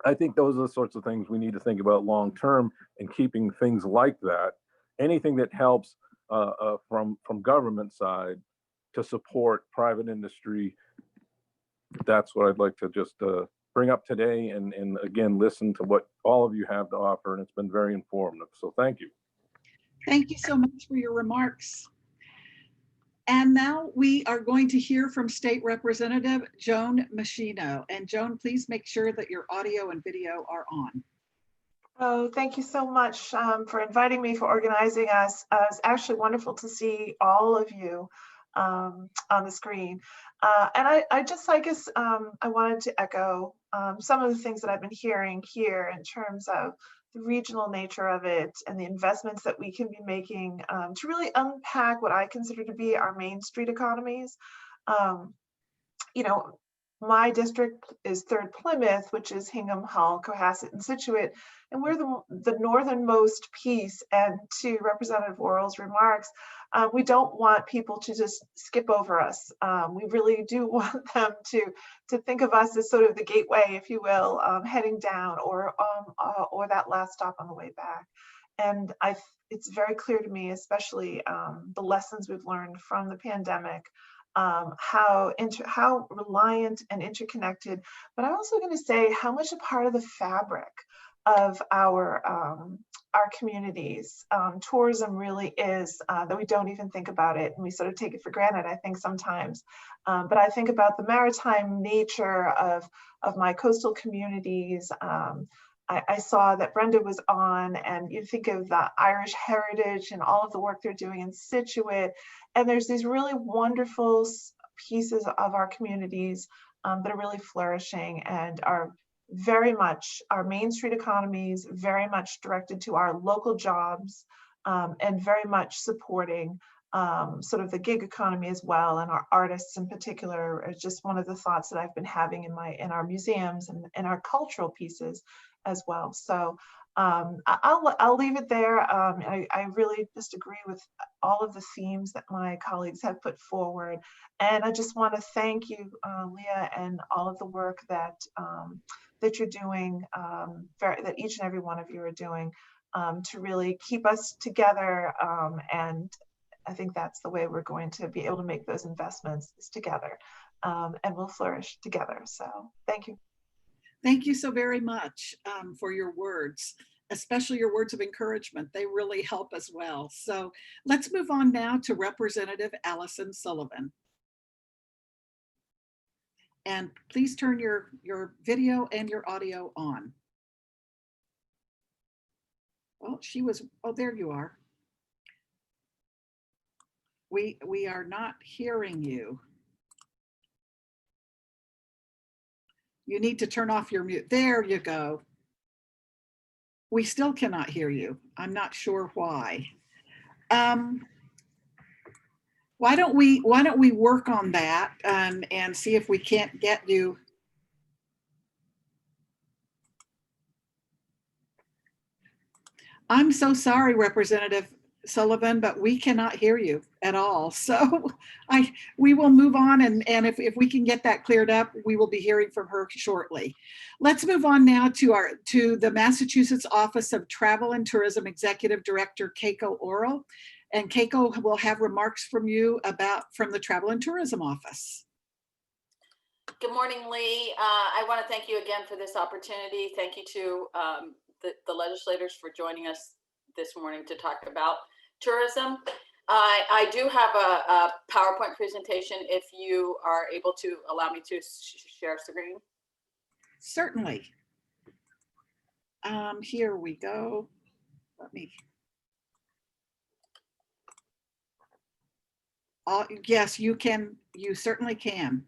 I think those are the sorts of things we need to think about long term, and keeping things like that. Anything that helps from government side to support private industry, that's what I'd like to just bring up today, and again, listen to what all of you have to offer, and it's been very informative. So thank you. Thank you so much for your remarks. And now we are going to hear from State Representative Joan Machino. And Joan, please make sure that your audio and video are on. Oh, thank you so much for inviting me, for organizing us. It's actually wonderful to see all of you on the screen. And I just, I guess, I wanted to echo some of the things that I've been hearing here in terms of the regional nature of it and the investments that we can be making to really unpack what I consider to be our Main Street economies. You know, my district is 3rd Plymouth, which is Hingham, Hull, Cohasset, and Situate, and we're the northernmost piece. And to Representative Worrell's remarks, we don't want people to just skip over us. We really do want them to think of us as sort of the gateway, if you will, heading down, or that last stop on the way back. And it's very clear to me, especially the lessons we've learned from the pandemic, how reliant and interconnected, but I'm also going to say how much a part of the fabric of our communities tourism really is, that we don't even think about it, and we sort of take it for granted, I think, sometimes. But I think about the maritime nature of my coastal communities. I saw that Brenda was on, and you think of the Irish heritage and all of the work they're doing in Situate. And there's these really wonderful pieces of our communities that are really flourishing and are very much our Main Street economies, very much directed to our local jobs, and very much supporting sort of the gig economy as well, and our artists in particular. Is just one of the thoughts that I've been having in our museums and in our cultural pieces as well. So I'll leave it there. I really just agree with all of the themes that my colleagues have put forward, and I just want to thank you, Leah, and all of the work that you're doing, that each and every one of you are doing, to really keep us together. And I think that's the way we're going to be able to make those investments, is together, and we'll flourish together. So thank you. Thank you so very much for your words, especially your words of encouragement. They really help as well. So let's move on now to Representative Allison Sullivan. And please turn your video and your audio on. Well, oh, there you are. We are not hearing you. You need to turn off your mute. There you go. We still cannot hear you. I'm not sure why. Why don't we work on that and see if we can't get you. I'm so sorry, Representative Sullivan, but we cannot hear you at all. So we will move on, and if we can get that cleared up, we will be hearing from her shortly. Let's move on now to the Massachusetts Office of Travel and Tourism Executive Director, Keiko Orrell. And Keiko will have remarks from you from the Travel and Tourism Office. Good morning, Lee. I want to thank you again for this opportunity. Thank you to the legislators for joining us this morning to talk about tourism. I do have a PowerPoint presentation if you are able to allow me to share screen. Certainly. Here we go. Let me. Yes, you can. You certainly can.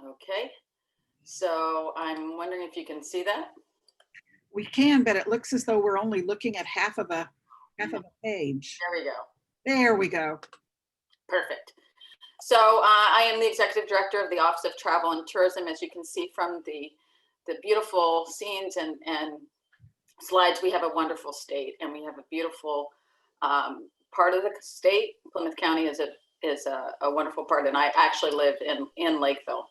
Okay, so I'm wondering if you can see that. We can, but it looks as though we're only looking at half of a page. There we go. There we go. Perfect. So I am the executive director of the Office of Travel and Tourism. As you can see from the beautiful scenes and slides, we have a wonderful state, and we have a beautiful part of the state. Plymouth County is a wonderful part, and I actually live in Lakeville.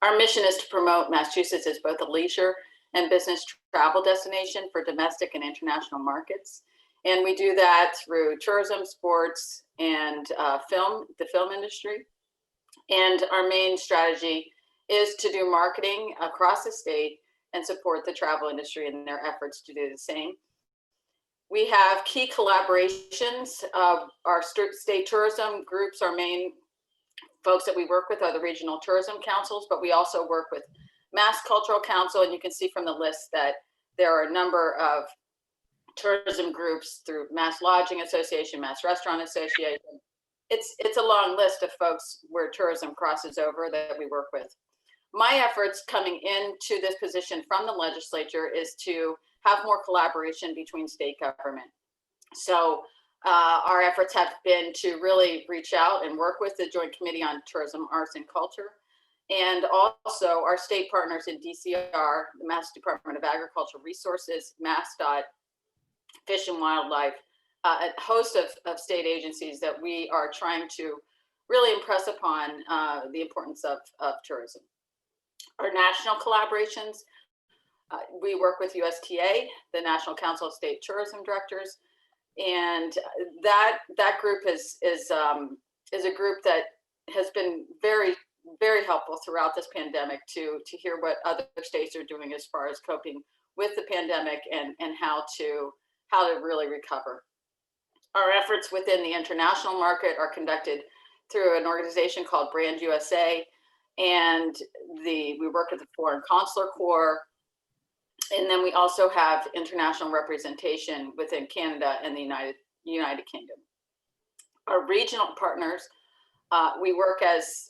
Our mission is to promote Massachusetts as both a leisure and business travel destination for domestic and international markets. And we do that through tourism, sports, and the film industry. And our main strategy is to do marketing across the state and support the travel industry in their efforts to do the same. We have key collaborations. Our state tourism groups, our main folks that we work with are the regional tourism councils, but we also work with Mass Cultural Council, and you can see from the list that there are a number of tourism groups through Mass Lodging Association, Mass Restaurant Association. It's a long list of folks where tourism crosses over that we work with. My efforts coming into this position from the legislature is to have more collaboration between state government. So our efforts have been to really reach out and work with the Joint Committee on Tourism, Arts, and Culture, and also our state partners in DCR, the Mass Department of Agricultural Resources, MassDOT, Fish and Wildlife, a host of state agencies that we are trying to really impress upon the importance of tourism. Our national collaborations, we work with USTA, the National Council of State Tourism Directors, and that group is a group that has been very, very helpful throughout this pandemic to hear what other states are doing as far as coping with the pandemic and how to really recover. Our efforts within the international market are conducted through an organization called Brand USA, and we work with the Foreign Consular Corps, and then we also have international representation within Canada and the United Kingdom. Our regional partners, we work as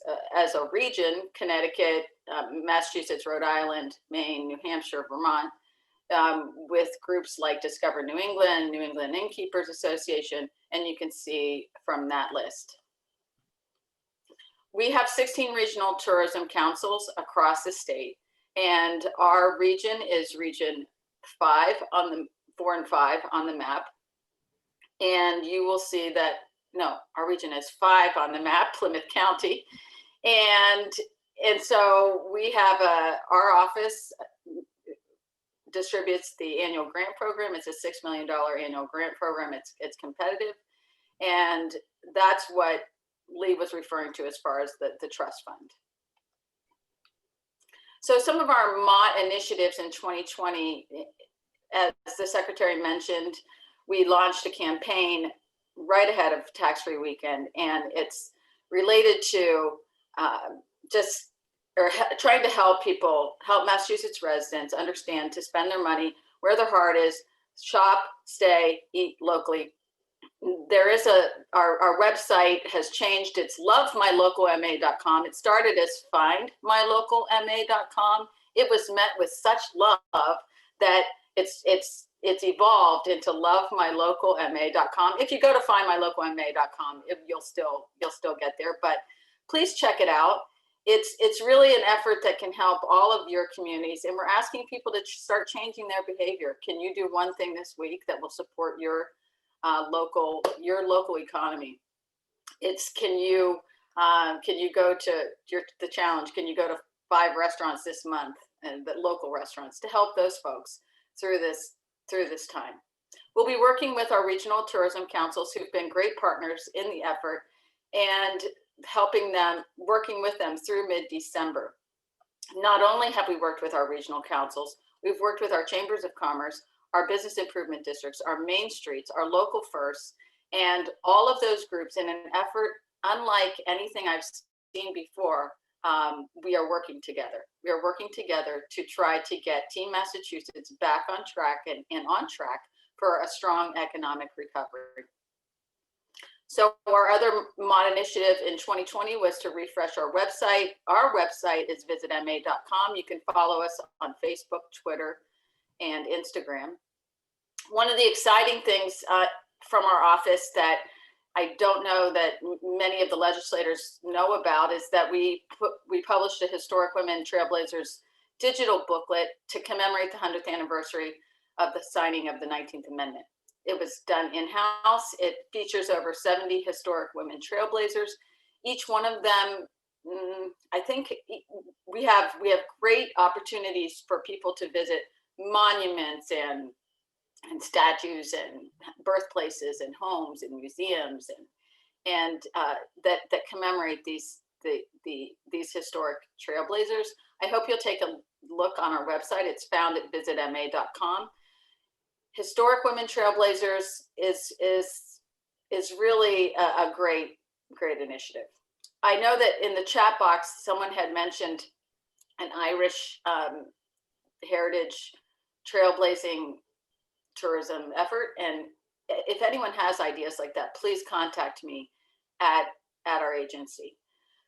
a region: Connecticut, Massachusetts, Rhode Island, Maine, New Hampshire, Vermont, with groups like Discover New England Innkeepers Association, and you can see from that list. We have 16 regional tourism councils across the state, and our region is region 4 and 5 on the map. And you will see that, no, our region is 5 on the map, Plymouth County. And so we have our office distributes the annual grant program. It's a $6 million annual grant program. It's competitive. And that's what Lee was referring to as far as the trust fund. So some of our MOT initiatives in 2020, as the secretary mentioned, we launched a campaign right ahead of tax-free weekend, and it's related to trying to help Massachusetts residents understand to spend their money where their heart is, shop, stay, eat locally. There is our website has changed. It's lovemylocalma.com. It started as findmylocalma.com. It was met with such love that it's evolved into lovemylocalma.com. If you go to findmylocalma.com, you'll still get there, but please check it out. It's really an effort that can help all of your communities, and we're asking people to start changing their behavior. Can you do one thing this week that will support your local economy? Can you go to the challenge? Can you go to 5 restaurants this month, and the local restaurants, to help those folks through this time? We'll be working with our regional tourism councils, who've been great partners in the effort, and working with them through mid-December. Not only have we worked with our regional councils, we've worked with our chambers of commerce, our business improvement districts, our main streets, our local firsts, and all of those groups in an effort unlike anything I've seen before, we are working together. We are working together to try to get Team Massachusetts back on track and on track for a strong economic recovery. So our other MOD initiative in 2020 was to refresh our website. Our website is visitma.com. You can follow us on Facebook, Twitter, and Instagram. One of the exciting things from our office that I don't know that many of the legislators know about is that we published a Historic Women Trailblazers digital booklet to commemorate the 100th anniversary of the signing of the 19th Amendment. It was done in-house. It features over 70 historic women trailblazers. Each one of them, I think we have great opportunities for people to visit monuments and statues and birthplaces and homes and museums and that commemorate these historic trailblazers. I hope you'll take a look on our website. It's found at visitma.com. Historic Women Trailblazers is really a great initiative. I know that in the chat box, someone had mentioned an Irish heritage trailblazing tourism effort. And if anyone has ideas like that, please contact me at our agency.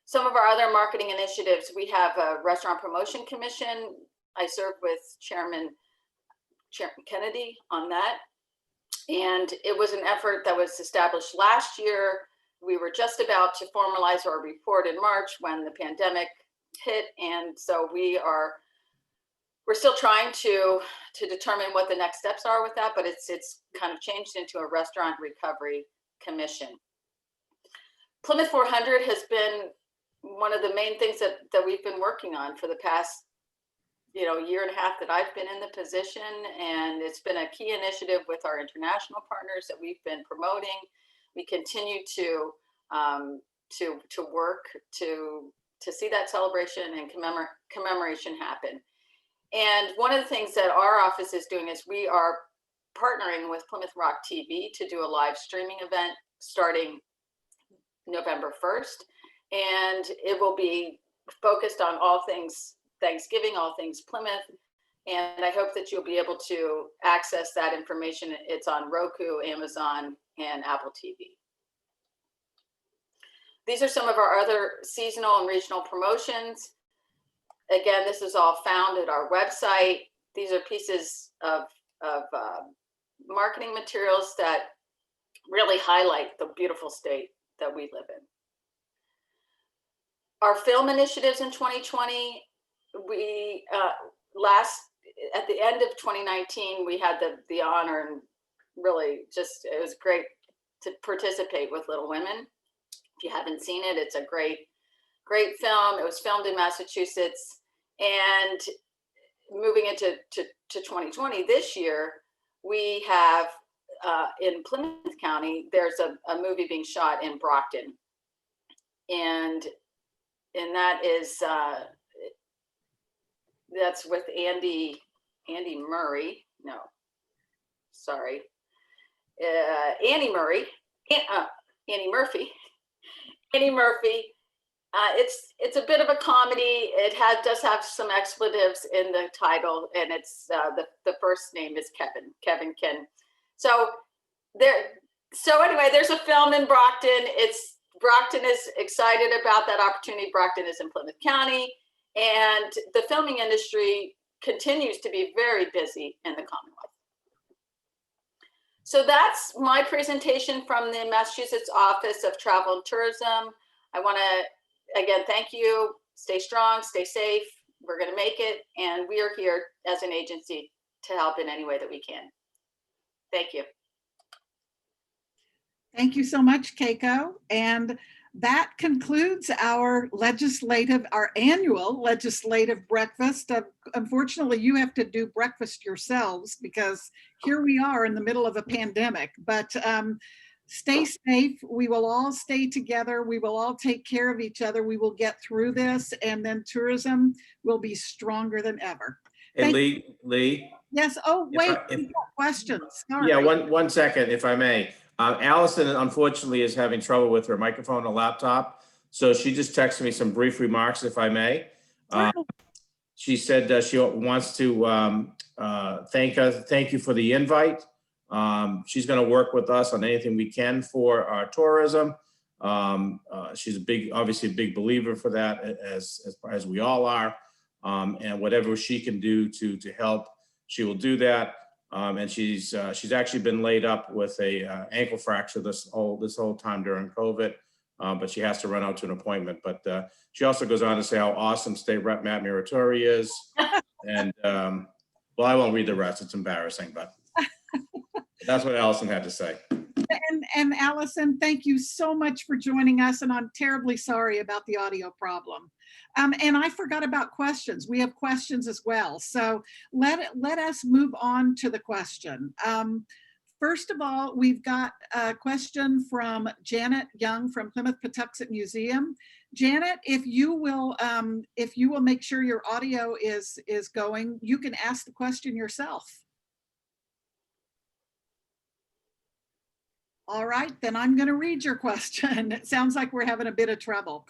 Some of our other marketing initiatives, we have a Restaurant Promotion Commission. I serve with Chairman Kennedy on that. And it was an effort that was established last year. We were just about to formalize our report in March when the pandemic hit. And so we're still trying to determine what the next steps are with that, but it's kind of changed into a Restaurant Recovery Commission. Plymouth 400 has been one of the main things that we've been working on for the past year and a half that I've been in the position, and it's been a key initiative with our international partners that we've been promoting. We continue to work to see that celebration and commemoration happen. And one of the things that our office is doing is we are partnering with Plymouth Rock TV to do a live streaming event starting November 1st. And it will be focused on all things Thanksgiving, all things Plymouth. And I hope that you'll be able to access that information. It's on Roku, Amazon, and Apple TV. These are some of our other seasonal and regional promotions. Again, this is all found at our website. These are pieces of marketing materials that really highlight the beautiful state that we live in. Our film initiatives in 2020, we at the end of 2019, we had the honor and really just, it was great to participate with Little Women. If you haven't seen it, it's a great film. It was filmed in Massachusetts. And moving into 2020, this year, we have in Plymouth County, there's a movie being shot in Brockton. And that is, that's with Andy Murray. No, sorry. Annie Murray, Annie Murphy. Annie Murphy. It's a bit of a comedy. It does have some expletives in the title, and it's the first name is Kevin Ken. So anyway, there's a film in Brockton. Brockton is excited about that opportunity. Brockton is in Plymouth County, and the filming industry continues to be very busy in the Commonwealth. So that's my presentation from the Massachusetts Office of Travel and Tourism. I want to, again, thank you. Stay strong, stay safe. We're going to make it. And we are here as an agency to help in any way that we can. Thank you. Thank you so much, Keiko. And that concludes our annual legislative breakfast. Unfortunately, you have to do breakfast yourselves because here we are in the middle of a pandemic. But stay safe. We will all stay together. We will all take care of each other. We will get through this, and then tourism will be stronger than ever. And Lee. Yes. Oh, wait. Questions. Sorry. Yeah, one second, if I may. Allison, unfortunately, is having trouble with her microphone and laptop. So she just texted me some brief remarks, if I may. She said she wants to thank you for the invite. She's going to work with us on anything we can for our tourism. She's obviously a big believer for that, as we all are. And whatever she can do to help, she will do that. And she's actually been laid up with a ankle fracture this whole time during COVID. But she has to run out to an appointment. But she also goes on to say how awesome State Rep Matt Muratori is. And well, I won't read the rest. It's embarrassing, but that's what Allison had to say. And Allison, thank you so much for joining us. And I'm terribly sorry about the audio problem. And I forgot about questions. We have questions as well. So let us move on to the question. First of all, we've got a question from Janet Young from Plymouth Patuxent Museum. Janet, if you will make sure your audio is going, you can ask the question yourself. All right, then I'm going to read your question. It sounds like we're having a bit of trouble.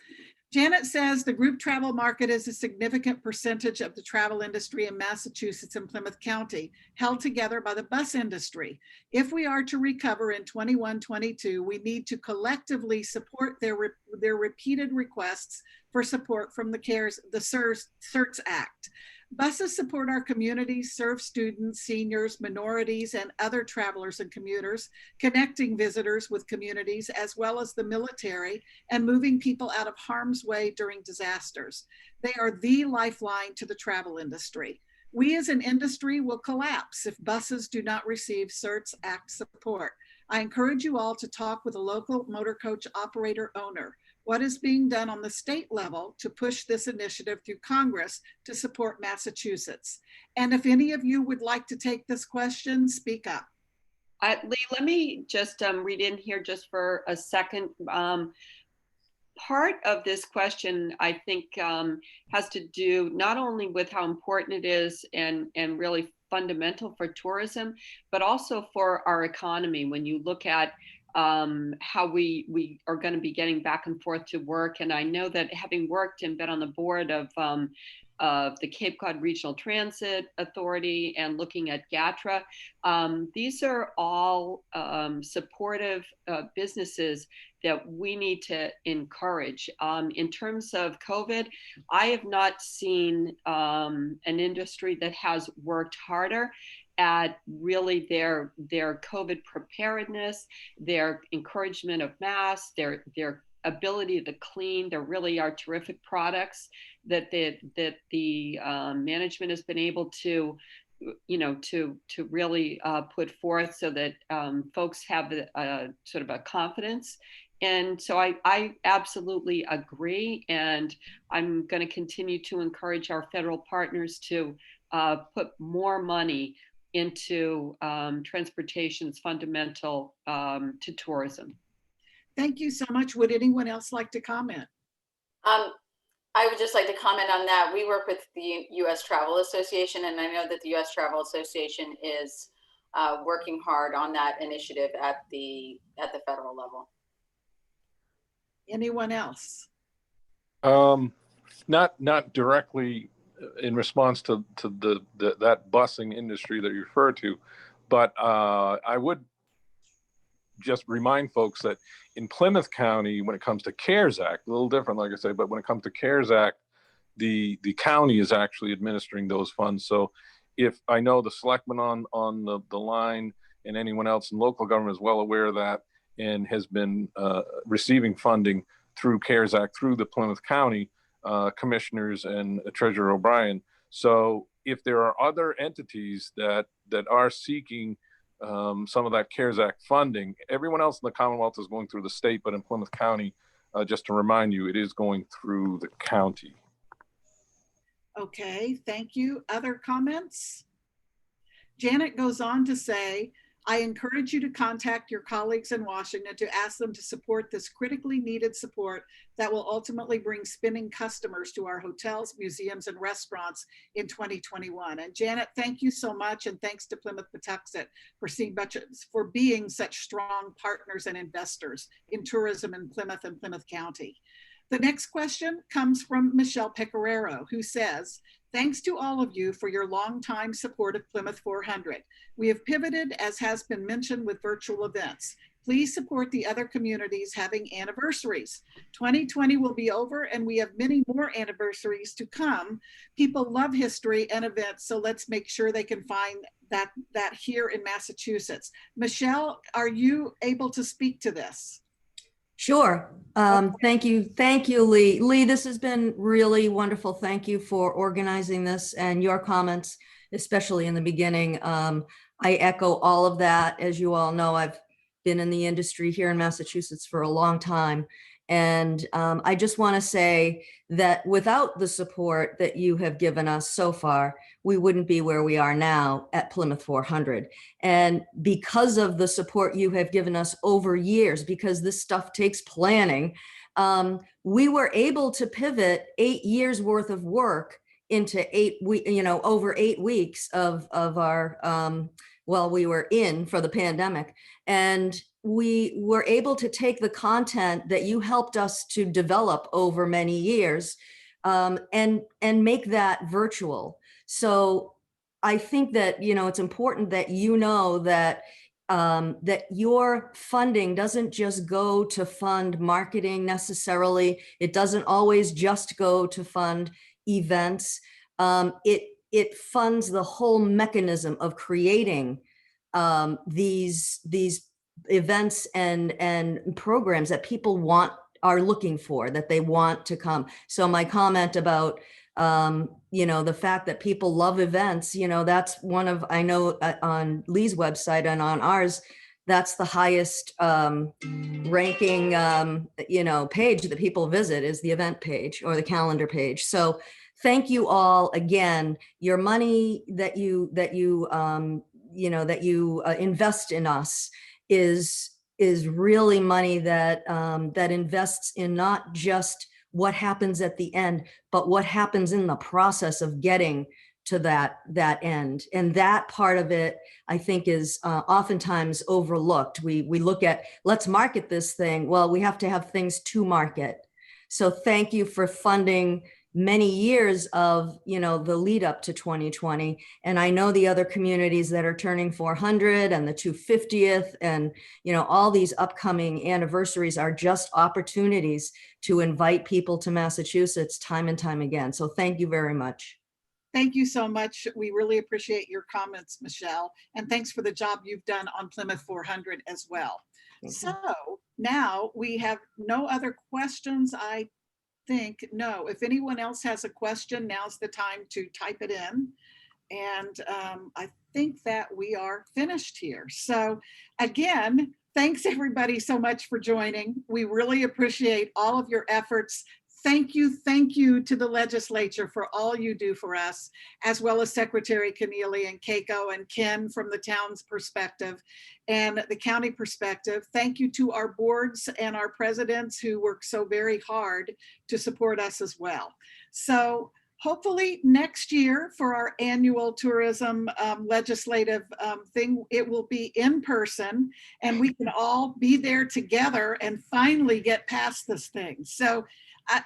Janet says the group travel market is a significant percentage of the travel industry in Massachusetts and Plymouth County, held together by the bus industry. If we are to recover in 21-22, we need to collectively support their repeated requests for support from the CERTS Act. Buses support our communities, serve students, seniors, minorities, and other travelers and commuters, connecting visitors with communities, as well as the military, and moving people out of harm's way during disasters. They are the lifeline to the travel industry. We as an industry will collapse if buses do not receive CERTS Act support. I encourage you all to talk with a local motor coach operator owner. What is being done on the state level to push this initiative through Congress to support Massachusetts? And if any of you would like to take this question, speak up. Lee, let me just read in here just for a second. Part of this question, I think, has to do not only with how important it is and really fundamental for tourism, but also for our economy. When you look at how we are going to be getting back and forth to work. And I know that having worked and been on the board of the Cape Cod Regional Transit Authority and looking at GATRA, these are all supportive businesses that we need to encourage. In terms of COVID, I have not seen an industry that has worked harder at really their COVID preparedness, their encouragement of masks, their ability to clean. There really are terrific products that the management has been able to, to really put forth so that folks have sort of a confidence. And so I absolutely agree, and I'm going to continue to encourage our federal partners to put more money into transportation. Is fundamental to tourism. Thank you so much. Would anyone else like to comment? I would just like to comment on that. We work with the U.S. Travel Association, and I know that the U.S. Travel Association is working hard on that initiative at the federal level. Anyone else? Not directly in response to that busing industry that you referred to, but I would just remind folks that in Plymouth County, when it comes to CARES Act, a little different, like I say, but when it comes to CARES Act, the county is actually administering those funds. So if I know the selectman on the line and anyone else in local government is well aware of that and has been receiving funding through CARES Act, through the Plymouth County commissioners and Treasurer O'Brien. So if there are other entities that are seeking some of that CARES Act funding, everyone else in the Commonwealth is going through the state, but in Plymouth County, just to remind you, it is going through the county. Okay, thank you. Other comments? Janet goes on to say, I encourage you to contact your colleagues in Washington to ask them to support this critically needed support that will ultimately bring spinning customers to our hotels, museums, and restaurants in 2021. And Janet, thank you so much. And thanks to Plymouth Patuxent for being such strong partners and investors in tourism in Plymouth and Plymouth County. The next question comes from Michelle Pecoraro, who says, thanks to all of you for your longtime support of Plymouth 400. We have pivoted, as has been mentioned, with virtual events. Please support the other communities having anniversaries. 2020 will be over and we have many more anniversaries to come. People love history and events, so let's make sure they can find that here in Massachusetts. Michelle, are you able to speak to this? Sure. Thank you, Lee. Lee, this has been really wonderful. Thank you for organizing this and your comments, especially in the beginning. I echo all of that. As you all know, I've been in the industry here in Massachusetts for a long time. And I just want to say that without the support that you have given us so far, we wouldn't be where we are now at Plymouth 400. And because of the support you have given us over years, because this stuff takes planning, we were able to pivot 8 years worth of work into over 8 weeks of our, well, we were in for the pandemic. And we were able to take the content that you helped us to develop over many years and make that virtual. So I think that, it's important that you know that that your funding doesn't just go to fund marketing necessarily. It doesn't always just go to fund events. It funds the whole mechanism of creating these events and programs that people are looking for, that they want to come. So my comment about the fact that people love events, that's one of, I know on Lee's website and on ours, that's the highest ranking page that people visit is the event page or the calendar page. So thank you all again. Your money that you invest in us is really money that that invests in not just what happens at the end, but what happens in the process of getting to that end. And that part of it, I think, is oftentimes overlooked. We look at, let's market this thing. Well, we have to have things to market. So thank you for funding many years of, the lead up to 2020. And I know the other communities that are turning 400 and the 250th and, all these upcoming anniversaries are just opportunities to invite people to Massachusetts time and time again. So thank you very much. Thank you so much. We really appreciate your comments, Michelle. And thanks for the job you've done on Plymouth 400 as well. So now we have no other questions, I think. No, if anyone else has a question, now's the time to type it in. And I think that we are finished here. So again, thanks everybody so much for joining. We really appreciate all of your efforts. Thank you to the legislature for all you do for us, as well as Secretary Keneally and Keiko and Ken from the town's perspective and the county perspective. Thank you to our boards and our presidents who work so very hard to support us as well. So hopefully next year for our annual tourism legislative thing, it will be in person and we can all be there together and finally get past this thing. So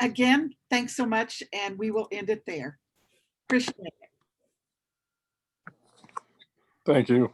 again, thanks so much, and we will end it there. Appreciate it. Thank you.